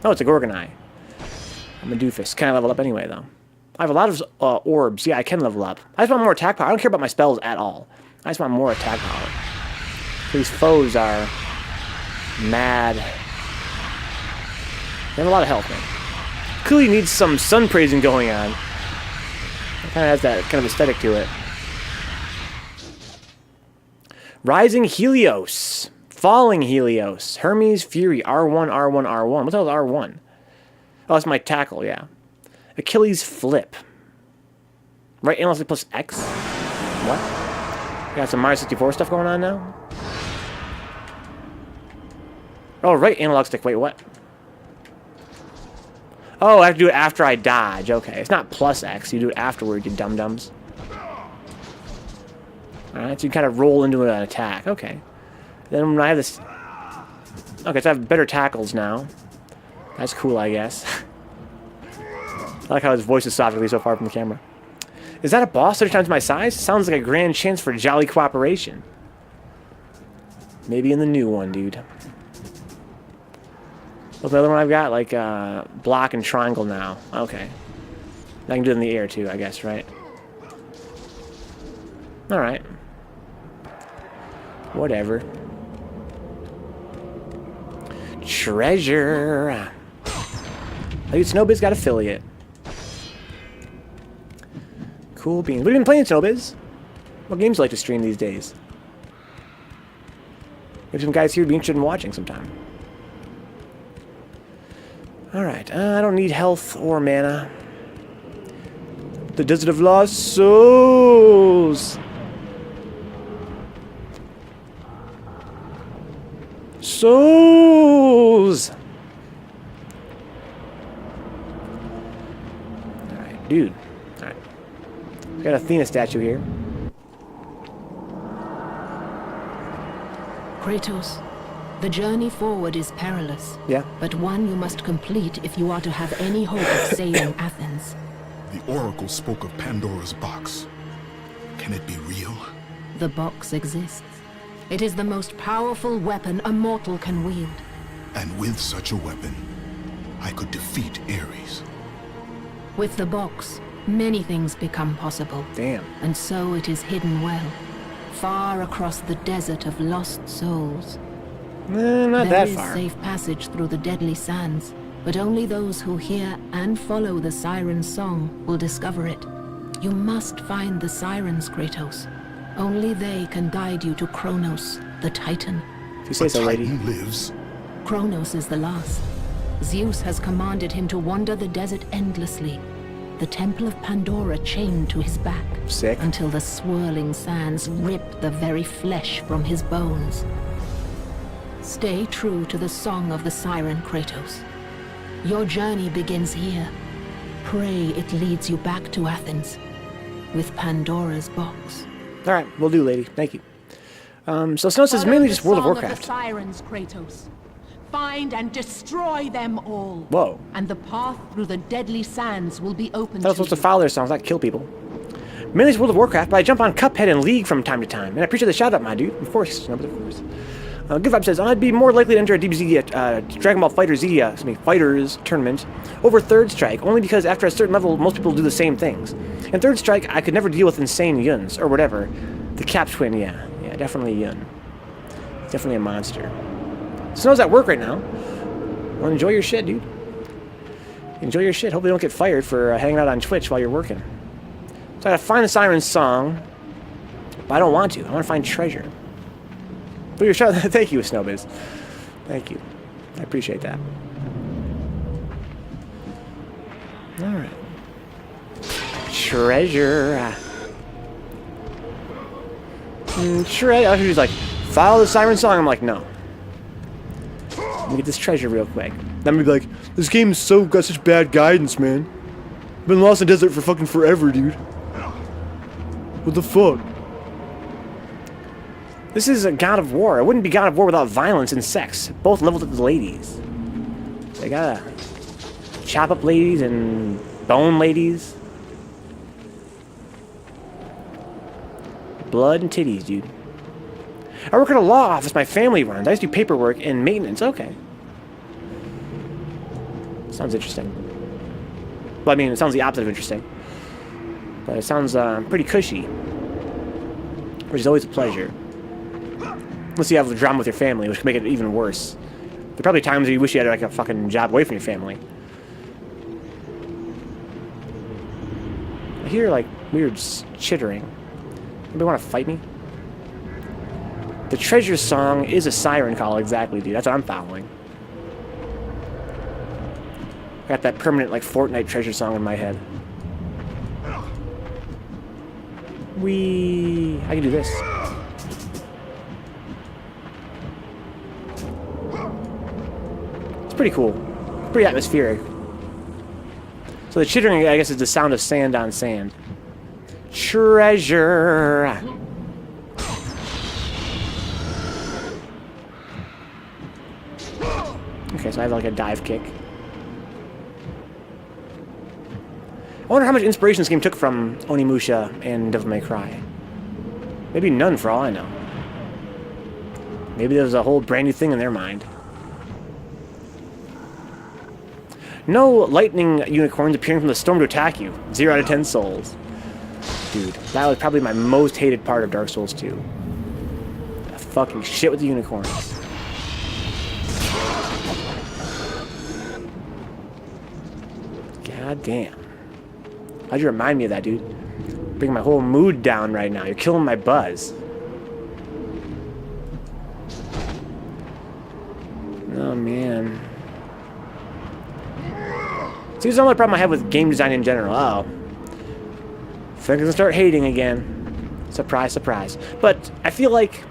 Oh, it's a Gorgonite. I'm a doofus. Can I level up anyway, though? I have a lot of orbs. Yeah, I can level up. I just want more attack power. I don't care about my spells at all. I just want more attack power. These foes are mad. They have a lot of health, man. Clearly needs some sun praising going on. It kind of has that kind of aesthetic to it. Rising Helios. Falling Helios. Hermes Fury. R1, R1, R1. What the hell is R1? Oh, that's my tackle, yeah. Achilles Flip. Right analog plus X? What? Got some Mario 64 stuff going on now? Oh, right analog stick. Wait, what? Oh, I have to do it after I dodge. Okay, it's not plus X. You do it afterward, you dum-dums. Alright, so you kind of roll into an attack. Okay. Then when I have this... Okay, so I have better tackles now. That's cool, I guess. I like how his voice is softly so far from the camera. Is that a boss 30 times my size? Sounds like a grand chance for jolly cooperation. Maybe in the new one, dude. What's the other one I've got? Like, block and triangle now. Okay. I can do it in the air, too, I guess, right? Alright. Whatever. Treasure! Oh, Snowbiz got affiliate. Cool beans. What have you been playing, Snowbiz? What games do you like to stream these days? Maybe some guys here would be interested in watching sometime. Alright, I don't need health or mana. The Desert of Lost Souls! Souls! Alright, dude. Alright. We got an Athena statue here. Kratos, the journey forward is perilous. Yeah. But one you must complete if you are to have any hope of saving Athens. The Oracle spoke of Pandora's box. Can it be real? The box exists. It is the most powerful weapon a mortal can wield. And with such a weapon, I could defeat Ares. With the box, many things become possible. Damn. And so it is hidden well, far across the desert of lost souls. Not that far. There is safe passage through the deadly sands, but only those who hear and follow the Sirens' song will discover it. You must find the Sirens, Kratos. Only they can guide you to Chronos, the Titan. If you say so, lady. Titan lives. Chronos is the last. Zeus has commanded him to wander the desert endlessly. The temple of Pandora chained to his back. Sick. Until the swirling sands rip the very flesh from his bones. Stay true to the song of the siren, Kratos. Your journey begins here. Pray it leads you back to Athens with Pandora's box. All right, will do, lady. Thank you. So Snow says mainly just World of Warcraft. The sirens, Kratos. Find and destroy them all. Whoa. And the path through the deadly sands will be open I was supposed to follow their songs, not kill people. Mainly just World of Warcraft, but I jump on Cuphead and League from time to time. And I appreciate the shout-out, my dude. Of course. No, but of course. Good Vibe says, I'd be more likely to enter a DBZ, Dragon Ball Fighter Z, Fighters tournament over Third Strike, only because after a certain level, most people do the same things. In Third Strike, I could never deal with insane Yuns, or whatever. The Cap Twin, yeah, definitely Yun. Definitely a monster. Snow's at work right now. Well, enjoy your shit, dude. Enjoy your shit. Hopefully you don't get fired for hanging out on Twitch while you're working. So I gotta find the Sirens song, but I don't want to. I want to find treasure. But you're thank you, Snowbiz. Thank you. I appreciate that. Alright. Treasure. Treasure. He's like, follow the siren song. I'm like, no. Let me get this treasure real quick. Then we'd be like, this game's got such bad guidance, man. Been lost in the desert for fucking forever, dude. What the fuck? This is a God of War. It wouldn't be God of War without violence and sex. Both leveled up the ladies. They gotta chop up ladies and bone ladies. Blood and titties, dude. I work at a law office my family runs. I used to do paperwork and maintenance. Okay. Sounds interesting. Well, I mean, it sounds the opposite of interesting. But it sounds pretty cushy. Which is always a pleasure. Unless you have a drama with your family, which can make it even worse. There are probably times where you wish you had like a fucking job away from your family. I hear like weird chittering. Anybody want to fight me? The treasure song is a siren call, exactly, dude. That's what I'm following. Got that permanent like Fortnite treasure song in my head. I can do this. It's pretty cool. Pretty atmospheric. So the chittering, I guess, is the sound of sand on sand. Treasure. Okay, so I have like a dive kick. I wonder how much inspiration this game took from Onimusha and Devil May Cry. Maybe none, for all I know. Maybe there was a whole brand new thing in their mind. No lightning unicorns appearing from the storm to attack you. 0 out of 10 souls. Dude, that was probably my most hated part of Dark Souls 2. That fucking shit with the unicorns. God damn. How'd you remind me of that, dude? Bring my whole mood down right now. You're killing my buzz. Oh, man. See, this is the only problem I have with game design in general. Uh-oh. I think I'm gonna start hating again. Surprise, surprise. But I feel like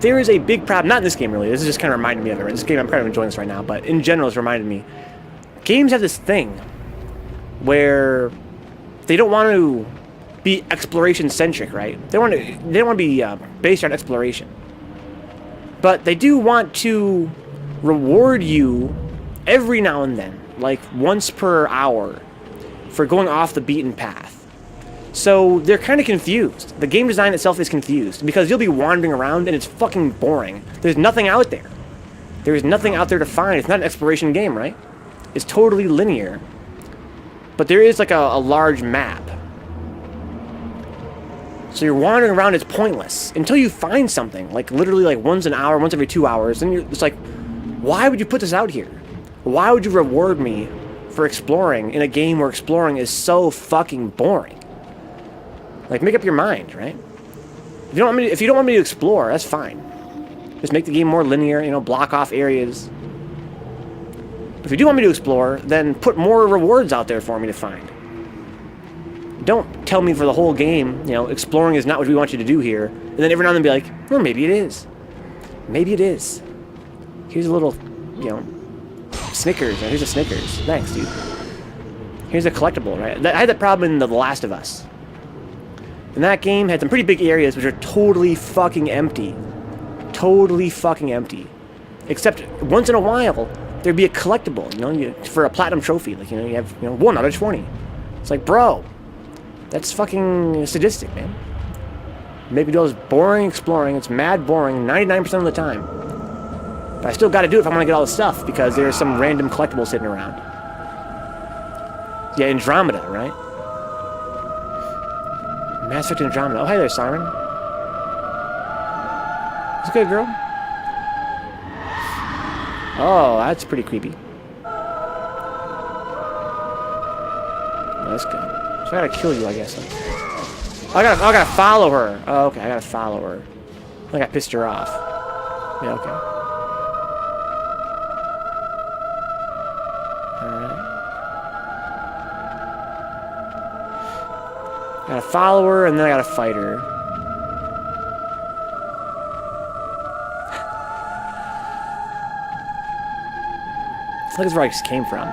there is a big problem. Not in this game, really. This is just kind of reminding me of it. This game, I'm kind of enjoying this right now. But in general, it's reminded me. Games have this thing where they don't want to be exploration-centric, right? They don't want to be based on exploration. But they do want to reward you every now and then, like once per hour, for going off the beaten path. So they're kind of confused. The game design itself is confused because you'll be wandering around and it's fucking boring. There's nothing out there. There's nothing out there to find. It's not an exploration game, right? It's totally linear. But there is like a large map. So you're wandering around, it's pointless. Until you find something, like literally like once an hour, once every 2 hours, then it's like, why would you put this out here? Why would you reward me for exploring in a game where exploring is so fucking boring? Like, make up your mind, right? If you don't want me to explore, that's fine. Just make the game more linear, you know, block off areas. If you do want me to explore, then put more rewards out there for me to find. Don't tell me for the whole game, you know, exploring is not what we want you to do here, and then every now and then be like, well, maybe it is. Maybe it is. Here's a little, you know, Snickers. Here's a Snickers. Thanks, dude. Here's a collectible, right? I had that problem in The Last of Us. And that game had some pretty big areas which are totally fucking empty. Totally fucking empty. Except once in a while, there'd be a collectible, you know, for a platinum trophy. Like, you know, you have, you know, 1 out of 20. It's like, bro, that's fucking sadistic, man. Maybe those boring exploring. It's mad boring 99% of the time. But I still got to do it if I want to get all the stuff because there's some random collectible sitting around. Yeah, Andromeda, right? Mass Effect Andromeda. Oh, hey there, Siren. It's good, girl. Oh, that's pretty creepy. Let's go. So I gotta kill you, I guess. Oh, I gotta follow her. Oh, okay, I gotta follow her. I think I pissed her off. Yeah, okay. Alright. Gotta follow her, and then I gotta fight her. Look, this is where I just came from.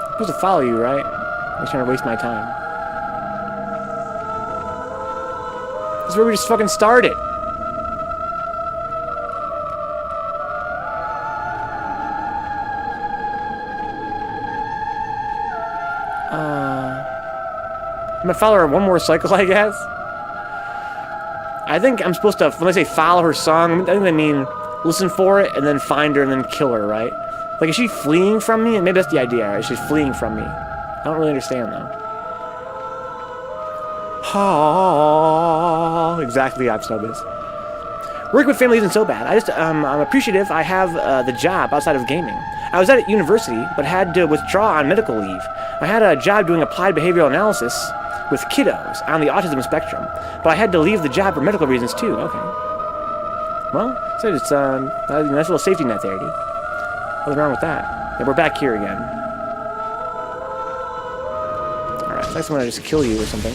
I'm supposed to follow you, right? I'm just trying to waste my time. This is where we just fucking started. I'm gonna follow her one more cycle, I guess. I think I'm supposed to, when I say follow her song, I think they mean listen for it and then find her and then kill her, right? Like, is she fleeing from me? And maybe that's the idea, right? She's fleeing from me. I don't really understand, though. Oh, exactly, I'm so busy. Working with family isn't so bad. I'm appreciative I have the job outside of gaming. I was at university, but had to withdraw on medical leave. I had a job doing applied behavioral analysis with kiddos on the autism spectrum, but I had to leave the job for medical reasons too. Okay. Well, so it's a nice little safety net there, dude. Nothing wrong with that. Yeah, we're back here again. Alright, so next I'm gonna just kill you or something.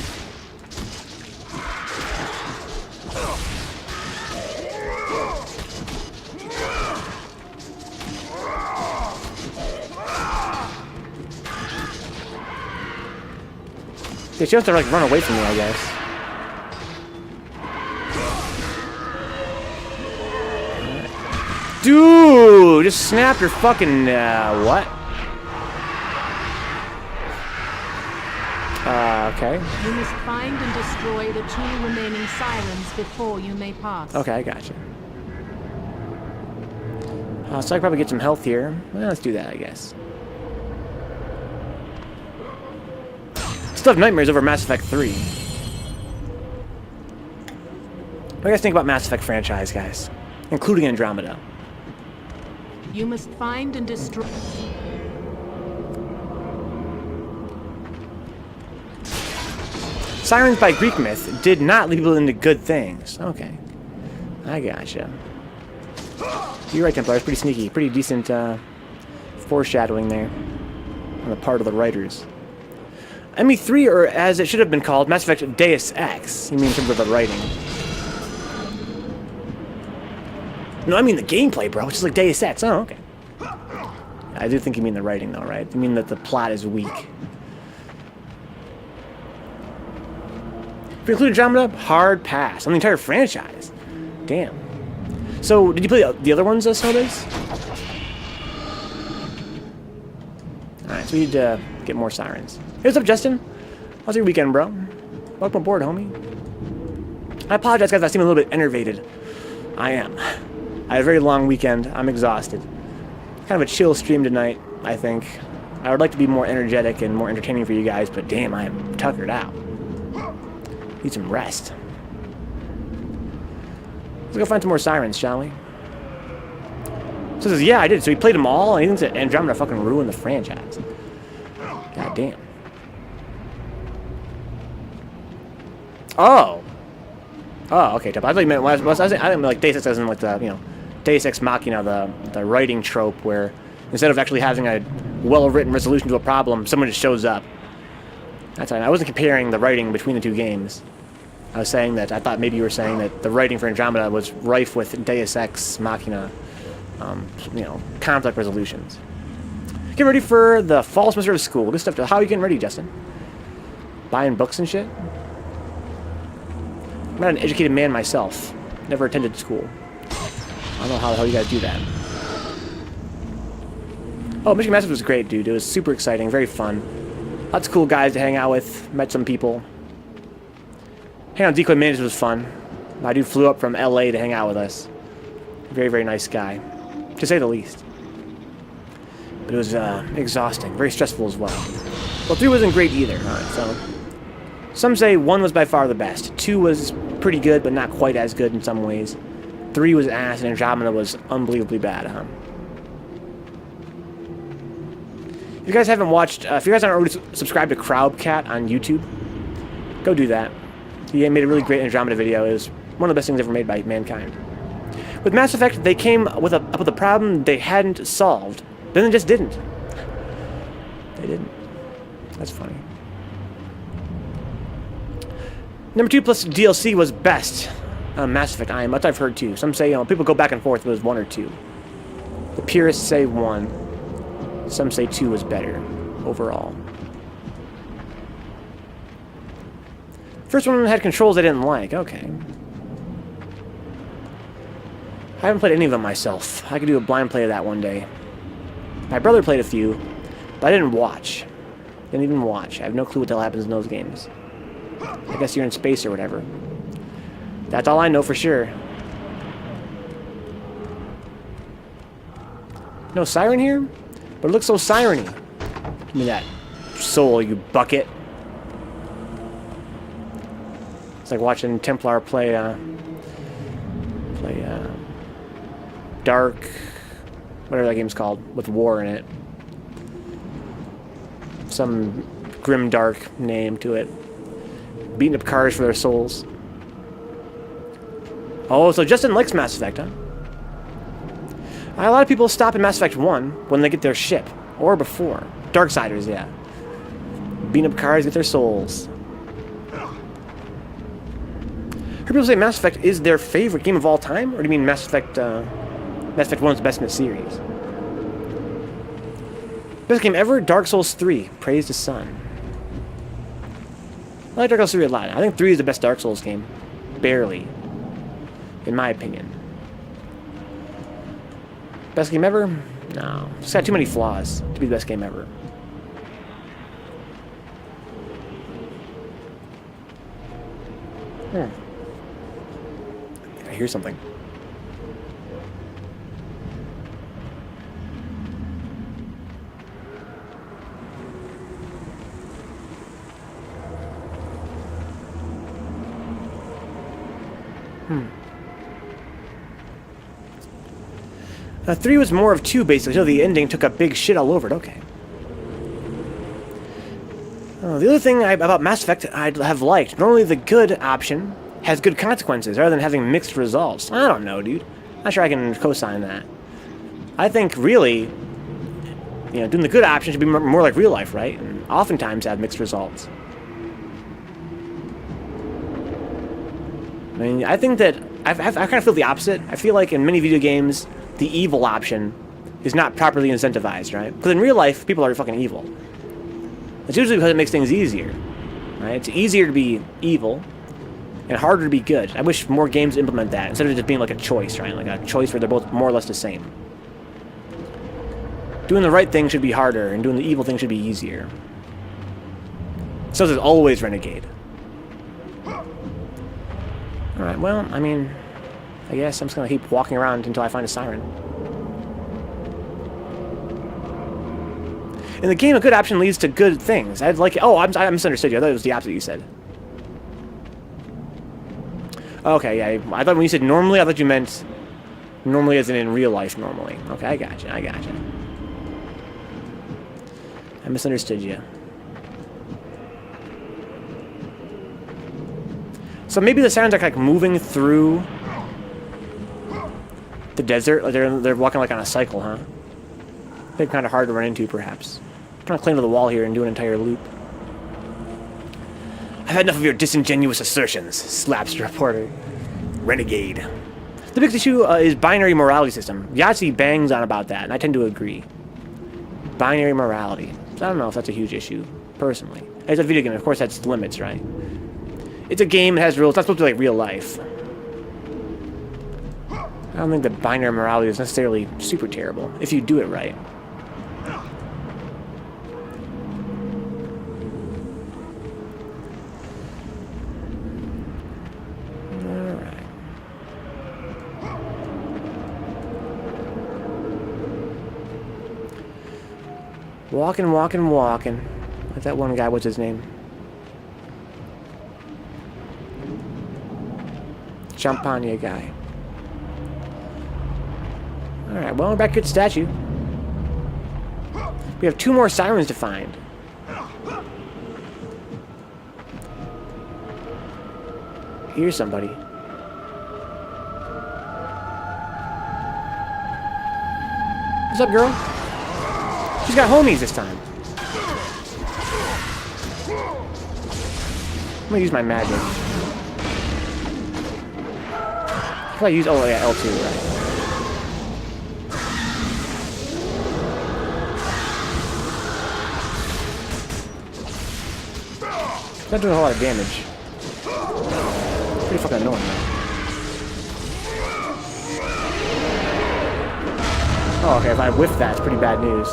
Yeah, she has to like run away from me, I guess. Dude, just snapped her fucking what? Okay. You must find and destroy the 2 remaining Sirens before you may pass. Okay, I gotcha. So I could probably get some health here. Well, let's do that, I guess. Still have nightmares over Mass Effect 3. What do you guys think about Mass Effect franchise, guys? Including Andromeda. You must find and destroy... Sirens by Greek myth did not lead people into good things. Okay. I gotcha. You're right, Templar. It's pretty sneaky. Pretty decent foreshadowing there on the part of the writers. ME3, or as it should have been called, Mass Effect Deus Ex. You mean in terms of the writing. No, I mean the gameplay, bro. It's just like Deus Ex. Oh, okay. I do think you mean the writing, though, right? You mean that the plot is weak. If you include Andromeda, hard pass on the entire franchise. Damn. So, did you play the other ones, Sodas? Alright, so we need to get more Sirens. Hey, what's up, Justin? How's your weekend, bro? Welcome aboard, homie. I apologize, guys, if I seem a little bit enervated. I am. I had a very long weekend. I'm exhausted. Kind of a chill stream tonight, I think. I would like to be more energetic and more entertaining for you guys, but damn, I am tuckered out. Need some rest. Let's go find some more Sirens, shall we? So says, yeah, I did. So he played them all, and he thinks that Andromeda fucking ruined the franchise. God damn. Oh. Oh, okay. I thought you meant. I didn't like Deus Ex as in like the Deus Ex Machina, the writing trope where instead of actually having a well-written resolution to a problem, someone just shows up. That's right. I wasn't comparing the writing between the two games. I was saying that I thought maybe you were saying that the writing for Andromeda was rife with Deus Ex Machina, you know, conflict resolutions. Get ready for the fall semester of school. Good stuff. How are you getting ready, Justin? Buying books and shit? I'm not an educated man myself. Never attended school. I don't know how the hell you guys do that. Oh, Michigan Masters was great, dude. It was super exciting, very fun. Lots of cool guys to hang out with. Met some people. Hanging out with Decoy Managers was fun. My dude flew up from LA to hang out with us. Very, very nice guy, to say the least. But it was exhausting, very stressful as well. Well, 3 wasn't great either, so... Some say 1 was by far the best. 2 was pretty good, but not quite as good in some ways. 3 was ass, and Andromeda was unbelievably bad, huh? If you guys haven't watched... if you guys aren't already subscribed to Crowdcat on YouTube, go do that. He made a really great Andromeda video. It was one of the best things ever made by mankind. With Mass Effect, they came up with a problem they hadn't solved. Then they just didn't. They didn't. That's funny. Number 2 plus DLC was best. Mass Effect, what I've heard too. Some say, you know, people go back and forth, but it was 1 or 2. The purists say 1. Some say 2 was better overall. First one had controls I didn't like. Okay. I haven't played any of them myself. I could do a blind play of that one day. My brother played a few, but I didn't watch. Didn't even watch. I have no clue what the hell happens in those games. I guess you're in space or whatever. That's all I know for sure. No siren here? But it looks so siren-y. Give me that soul, you bucket. It's like watching Templar play Dark, whatever that game's called, with war in it. Some grim dark name to it. Beating up cars for their souls. Oh, so Justin likes Mass Effect, huh? A lot of people stop in Mass Effect 1 when they get their ship. Or before. Darksiders, yeah. Beating up cars, get their souls. Heard people say Mass Effect is their favorite game of all time? Or do you mean Mass Effect 1 is best in the series? Best game ever? Dark Souls 3. Praise the sun. I like Dark Souls 3 a lot. I think 3 is the best Dark Souls game. Barely. In my opinion. Best game ever? No. It's got too many flaws to be the best game ever. I hear something. Hmm. 3 was more of 2, basically, so the ending took a big shit all over it. Okay. The other thing about Mass Effect I'd have liked, normally the good option has good consequences, rather than having mixed results. I don't know, dude. Not sure I can co-sign that. I think, really, you know, doing the good option should be more like real life, right? And oftentimes have mixed results. I mean, I think that I kind of feel the opposite. I feel like in many video games, the evil option is not properly incentivized, right? Because in real life, people are fucking evil. It's usually because it makes things easier, right? It's easier to be evil and harder to be good. I wish more games implement that instead of just being like a choice, right? Like a choice where they're both more or less the same. Doing the right thing should be harder, and doing the evil thing should be easier. So there's always Renegade. Alright, well, I mean, I guess I'm just gonna keep walking around until I find a siren. In the game, a good option leads to good things. I'd like... Oh, I misunderstood you. I thought it was the opposite you said. Okay, yeah. I thought when you said normally, I thought you meant normally as in real life normally. Okay, I gotcha. I misunderstood you. So maybe the sirens are like moving through the desert. Like they're walking like on a cycle, huh? They're kind of hard to run into, perhaps. I'm trying to cling to the wall here and do an entire loop. I've had enough of your disingenuous assertions, slaps the reporter. Renegade. The biggest issue is binary morality system. Yahtzee bangs on about that, and I tend to agree. Binary morality. So I don't know if that's a huge issue, personally. It's a video game, of course that's limits, right? It's a game that has rules. It's not supposed to be like real life. I don't think that binary morality is necessarily super terrible, if you do it right. Alright. Walking, walking, walking. What's that one guy? What's his name? Champagne guy. Alright, well, we're back at the statue. We have 2 more sirens to find. Here's somebody. What's up, girl? She's got homies this time. I'm gonna use my magic. How do I use? Oh, yeah, L2, right. Not doing a whole lot of damage. Pretty fucking annoying, man. Oh, okay, if I whiff that, it's pretty bad news.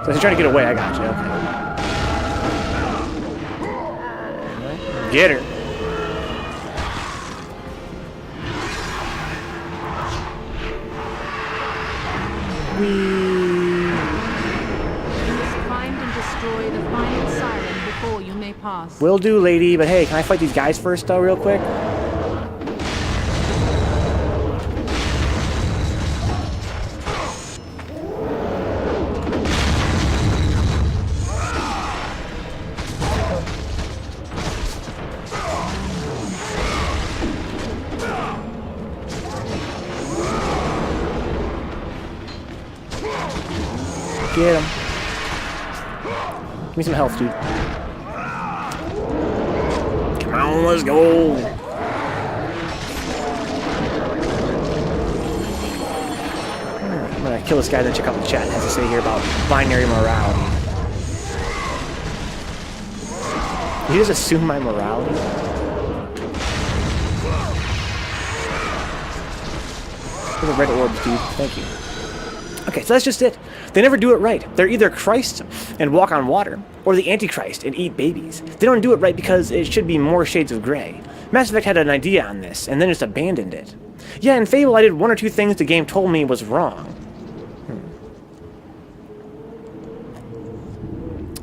So he's trying to get away, I got you, okay. Get her. Find and destroy the final siren before you may pass. Will do, lady, but hey, can I fight these guys first, though, real quick? Get him. Give me some health, dude. Come on, let's go. I'm gonna kill this guy, then check out the chat. It has to say here about binary morality. Did you just assume my morality? For the red orbs, dude. Thank you. Okay, so that's just it. They never do it right. They're either Christ and walk on water, or the Antichrist and eat babies. They don't do it right because it should be more shades of gray. Mass Effect had an idea on this, and then just abandoned it. Yeah, in Fable I did 1 or 2 things the game told me was wrong.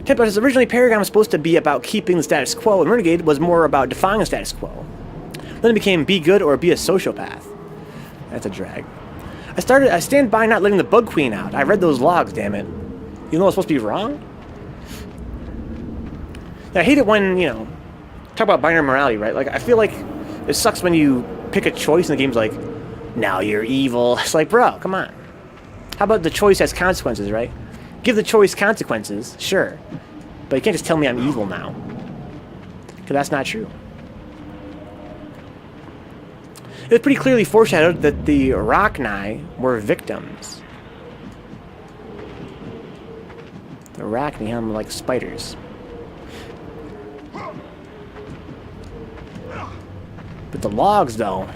Tempest, originally Paragon was supposed to be about keeping the status quo, and Renegade was more about defying the status quo. Then it became be good or be a sociopath. That's a drag. I stand by not letting the Bug Queen out. I read those logs, damn it. You know what's supposed to be wrong? I hate it when, you know, talk about binary morality, right? Like, I feel like it sucks when you pick a choice and the game's like, now you're evil. It's like, bro, come on. How about the choice has consequences, right? Give the choice consequences, sure. But you can't just tell me I'm evil now. Because that's not true. It was pretty clearly foreshadowed that the Arachni were victims. The Arachni, I'm like spiders. But the logs, though.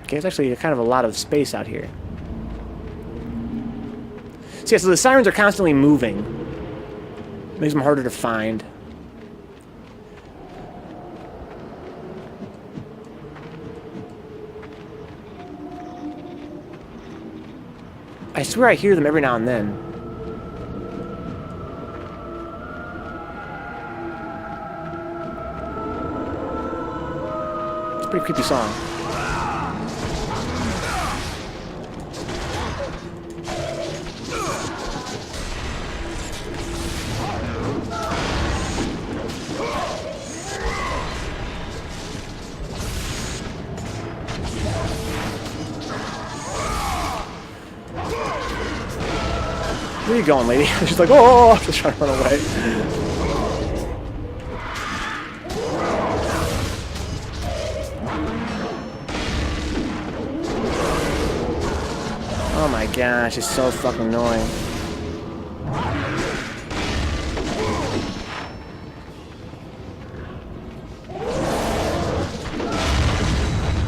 Okay, it's actually kind of a lot of space out here. So yeah, so the sirens are constantly moving. Makes them harder to find. I swear I hear them every now and then. It's a pretty creepy song. Where are you going, lady? She's like, oh, just trying to run away. Oh my gosh, it's so fucking annoying.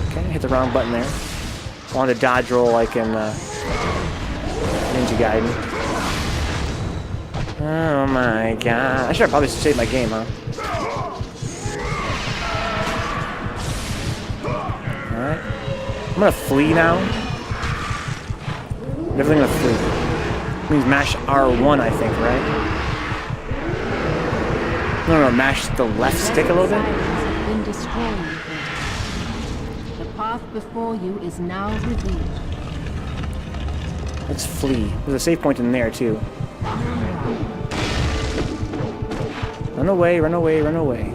Okay, hit the wrong button there. I wanted to dodge roll like in Ninja Gaiden. Oh my god. I should have probably saved my game, huh? Alright. I'm gonna flee now. I'm definitely gonna flee. It means mash R1, I think, right? No, mash the left stick a little bit. Have been destroyed. The path before you is now revealed. Let's flee. There's a save point in there, too. Run away, run away, run away.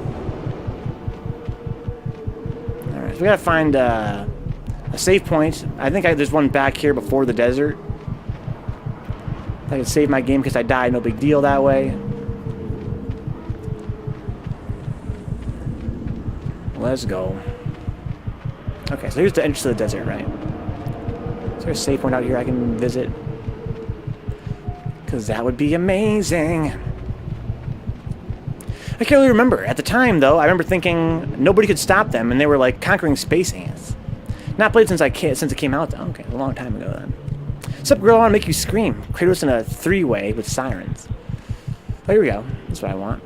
Alright, so we gotta find a save point. I think there's one back here before the desert. I can save my game because I died, no big deal that way. Let's go. Okay, so here's the entrance to the desert, right? Is there a save point out here I can visit? Because that would be amazing. I can't really remember. At the time, though, I remember thinking nobody could stop them, and they were like conquering space ants. Not played since it came out, though. Okay, a long time ago then. Sup, girl? I want to make you scream. Kratos in a 3-way with Sirens. Oh, here we go. That's what I want.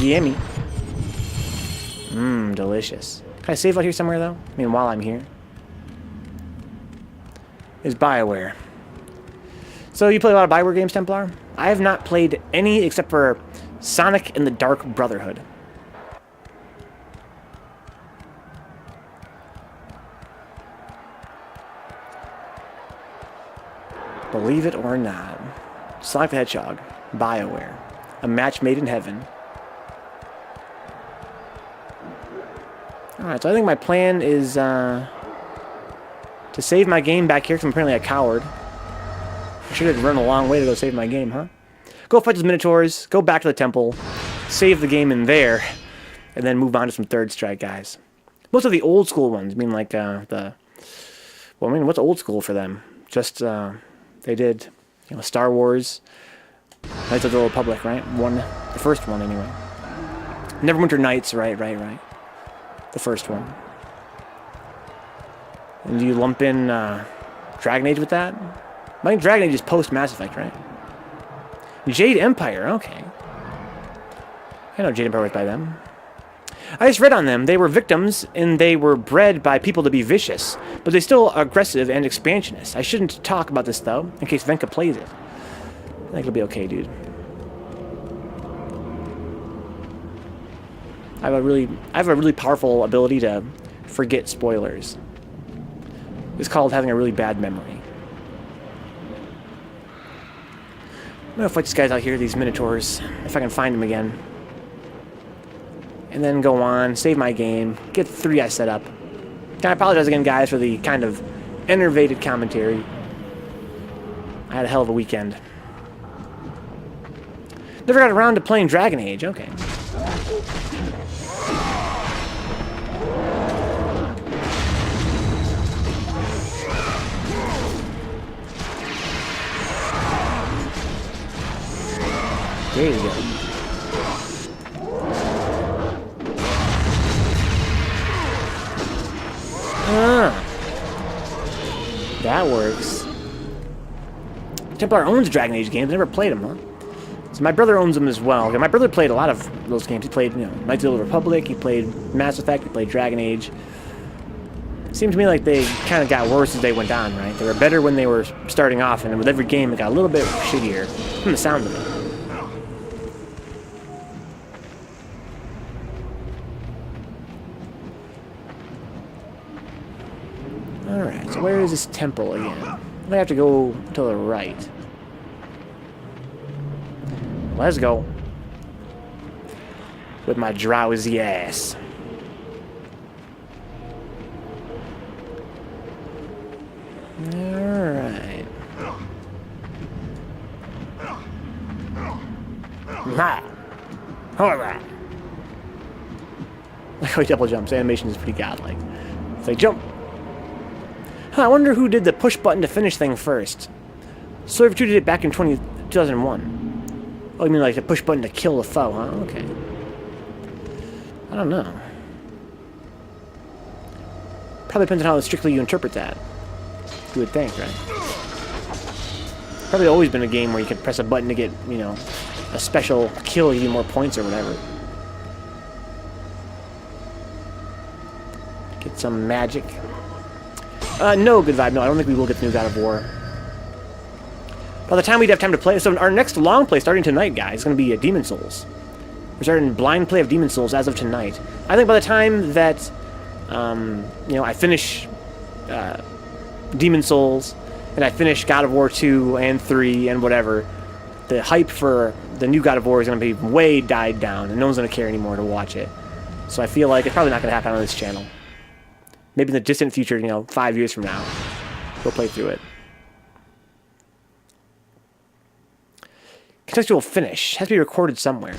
Yummy. Delicious. Can I save out here somewhere, though? I mean, while I'm here. Is BioWare. So, you play a lot of BioWare games, Templar? I have not played any except for Sonic and the Dark Brotherhood. Believe it or not. Sonic the Hedgehog. BioWare. A match made in heaven. Alright, so I think my plan is to save my game back here because I'm apparently a coward. I should have run a long way to go save my game, huh? Go fight those Minotaurs, go back to the temple, save the game in there, and then move on to some third strike guys. Most of the old school ones, I mean like what's old school for them? Just, they did, Star Wars, Knights of the Old Republic, right? The first one anyway. Neverwinter Nights, right. The first one. And do you lump in Dragon Age with that? I think Dragon Age is post Mass Effect, right? Jade Empire, okay. I know Jade Empire was by them. I just read on them. They were victims, and they were bred by people to be vicious, but they're still aggressive and expansionist. I shouldn't talk about this, though, in case Venka plays it. I think it'll be okay, dude. I have a really powerful ability to forget spoilers. It's called having a really bad memory. I'm gonna fight these guys out here, these Minotaurs, if I can find them again. And then go on, save my game, get 3 I set up. And I apologize again, guys, for the kind of enervated commentary. I had a hell of a weekend. Never got around to playing Dragon Age, okay. There you go. That works. Templar owns Dragon Age games. Never played them, huh? So my brother owns them as well. My brother played a lot of those games. He played, Knights of the Old Republic. He played Mass Effect. He played Dragon Age. It seemed to me like they kind of got worse as they went on, right? They were better when they were starting off, and with every game it got a little bit shittier. From the sound of it. Alright, so where is this temple again? I have to go to the right. Let's go. With my drowsy ass. Alright. Ha! Like how he double jumps. Animation is pretty godlike. It's like, jump! Huh, I wonder who did the push button to finish thing first. Servitude did it back in 2001. Oh, you mean like the push button to kill the foe, huh? Okay. I don't know. Probably depends on how strictly you interpret that. You would think, right? Probably always been a game where you can press a button to get, you know, a special kill, give you more points or whatever. Get some magic. No, good vibe. No, I don't think we will get the new God of War. By the time we'd have time to play, so our next long play starting tonight, guys, is going to be Demon Souls. We're starting blind play of Demon Souls as of tonight. I think by the time that, you know, I finish Demon Souls, and I finish God of War 2 and 3 and whatever, the hype for the new God of War is going to be way died down, and no one's going to care anymore to watch it. So I feel like it's probably not going to happen on this channel. Maybe in the distant future, you know, 5 years from now, we'll play through it. Contextual finish. Has to be recorded somewhere.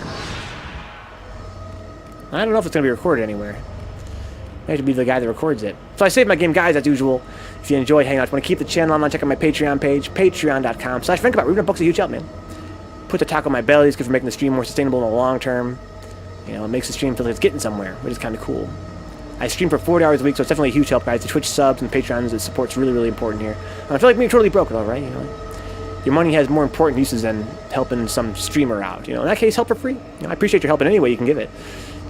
I don't know if it's going to be recorded anywhere. I have to be the guy that records it. So I save my game, guys, as usual. If you enjoy hanging out, if you want to keep the channel online, check out my Patreon page, patreon.com/Vencabot. Reading books, a huge help, man. Put the taco on my belly. It's good for making the stream more sustainable in the long term. You know, it makes the stream feel like it's getting somewhere, which is kind of cool. I stream for 40 hours a week, so it's definitely a huge help, guys. The Twitch subs and Patreons, the support's really, really important here. I feel like being totally broke, though, right? You know, your money has more important uses than helping some streamer out. You know, in that case, help for free. You know, I appreciate your help in any way you can give it.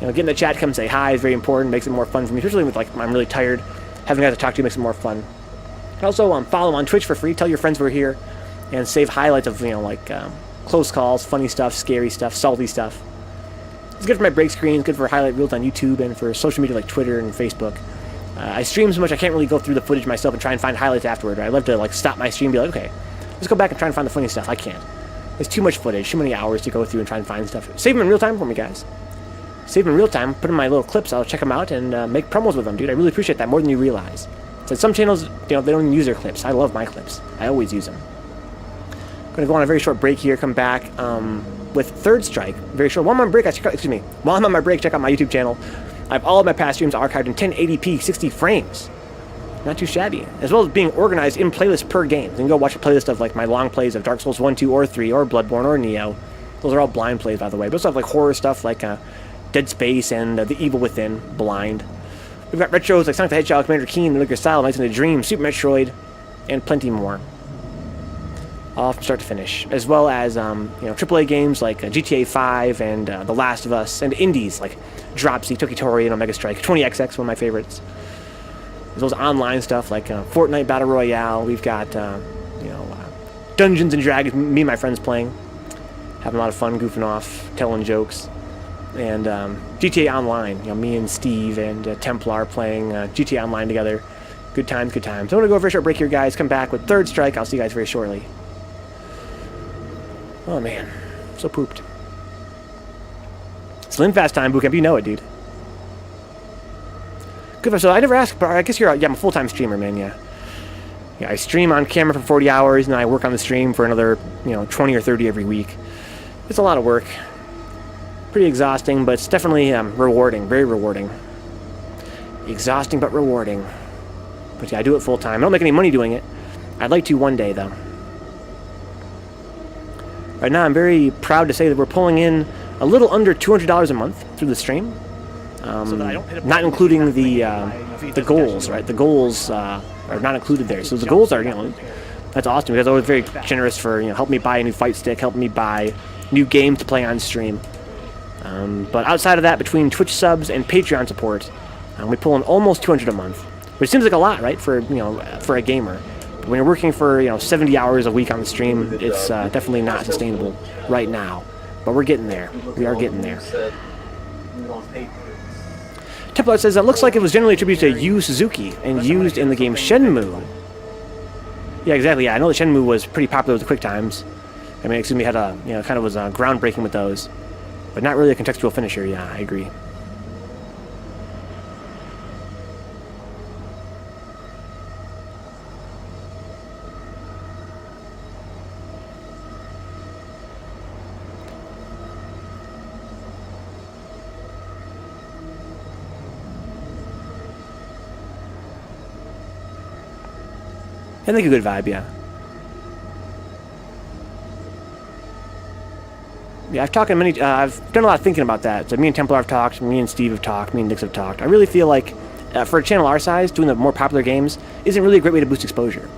You know, getting the chat, come say hi is very important, makes it more fun for me, especially with, like, I'm really tired. Having guys to talk to makes it more fun. Also, follow on Twitch for free. Tell your friends we're here, and save highlights of, you know, like, close calls, funny stuff, scary stuff, salty stuff. It's good for my break screens, good for highlight reels on YouTube, and for social media like Twitter and Facebook. I stream so much I can't really go through the footage myself and try and find highlights afterward. Right? I love to, like, stop my stream and be like, okay, let's go back and try and find the funny stuff. I can't. There's too much footage, too many hours to go through and try and find stuff. Save them in real time for me, guys. Save them in real time, put in my little clips, I'll check them out, and make promos with them, dude. I really appreciate that more than you realize. So some channels, you know, they don't even use their clips. I love my clips. I always use them. I'm going to go on a very short break here, come back with Third Strike. Very short. While I'm on break, while I'm on my break, check out my YouTube channel. I have all of my past streams archived in 1080p, 60 frames. Not too shabby. As well as being organized in playlists per game. You can go watch a playlist of, like, my long plays of Dark Souls 1, 2, or 3, or Bloodborne, or Neo. Those are all blind plays, by the way. But also have, like, horror stuff like Dead Space and The Evil Within, blind. We've got retros like Sonic the Hedgehog, Commander Keen, Metal Gear Solid, Nights into Dream, Super Metroid, and plenty more. All from start to finish. As well as, you know, AAA games like GTA 5 and The Last of Us, and indies like Dropsy, Tokitori, and Omega Strike. 20XX, one of my favorites. As well as online stuff like Fortnite Battle Royale. We've got, you know, Dungeons and Dragons, me and my friends playing. Having a lot of fun, goofing off, telling jokes. And GTA Online, you know, me and Steve and Templar playing GTA Online together. Good times, good times. So I'm going to go for a short break here, guys. Come back with Third Strike. I'll see you guys very shortly. Oh, man. So pooped. Slim fast time, Bootcamp. You know it, dude. Good. So I never asked, but I guess you're... Yeah, I'm a full-time streamer, man, yeah. Yeah, I stream on camera for 40 hours, and I work on the stream for another, you know, 20 or 30 every week. It's a lot of work. Pretty exhausting, but it's definitely rewarding. Very rewarding. Exhausting, but rewarding. But yeah, I do it full-time. I don't make any money doing it. I'd like to one day, though. Right now, I'm very proud to say that we're pulling in a little under $200 a month through the stream. Not including the goals, right? The goals are not included there. So the goals are, you know, that's awesome because I was very generous for, you know, helping me buy a new fight stick, helping me buy new games to play on stream. But outside of that, between Twitch subs and Patreon support, we pull in almost $200 a month, which seems like a lot, right? For, you know, for a gamer. But when you're working for, you know, 70 hours a week on the stream, it's definitely not sustainable right now. But we're getting there. We are getting there. Templar says, it looks like it was generally attributed to Yu Suzuki and used in the game Shenmue. Yeah, exactly. Yeah, I know that Shenmue was pretty popular with the QuickTimes. I mean, excuse me, had a, you know, kind of was groundbreaking with those. But not really a contextual finisher, yeah, I agree. I think a good vibe, yeah. Yeah, I've talked to many. I've done a lot of thinking about that. So me and Templar have talked. Me and Steve have talked. Me and Nix have talked. I really feel like for a channel our size, doing the more popular games isn't really a great way to boost exposure.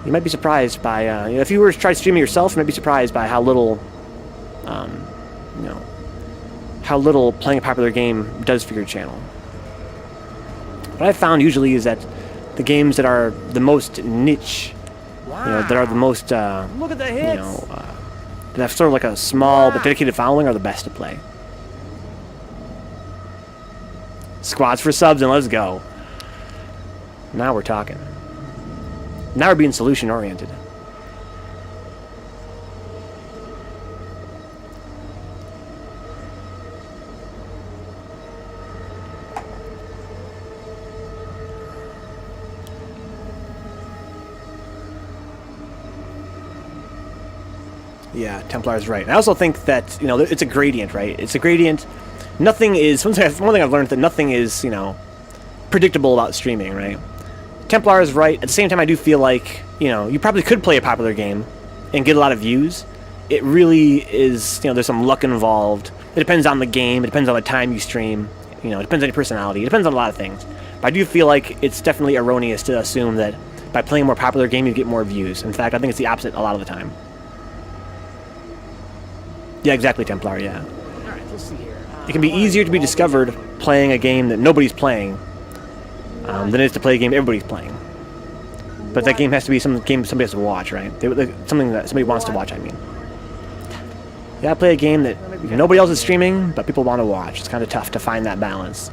You might be surprised by if you were to try streaming yourself, you might be surprised by how little, how little playing a popular game does for your channel. What I've found usually is that the games that are the most niche, that are the most, Look at the hits. that have sort of like a small but dedicated following are the best to play. Squads for subs and let's go. Now we're talking. Now we're being solution oriented. Yeah, Templar's right. I also think that, it's a gradient, right? It's a gradient. Nothing is... One thing I've learned that nothing is, predictable about streaming, right? Templar is right. At the same time, I do feel like, you probably could play a popular game and get a lot of views. It really is, there's some luck involved. It depends on the game. It depends on the time you stream. It depends on your personality. It depends on a lot of things. But I do feel like it's definitely erroneous to assume that by playing a more popular game, you get more views. In fact, I think it's the opposite a lot of the time. Yeah, exactly, Templar, yeah. Alright, let's see here. It can be easier to be discovered playing a game that nobody's playing than it is to play a game everybody's playing. But that game has to be some game somebody has to watch, right? Something that somebody wants to watch, I mean. Yeah, play a game that nobody else is streaming, but people want to watch. It's kind of tough to find that balance.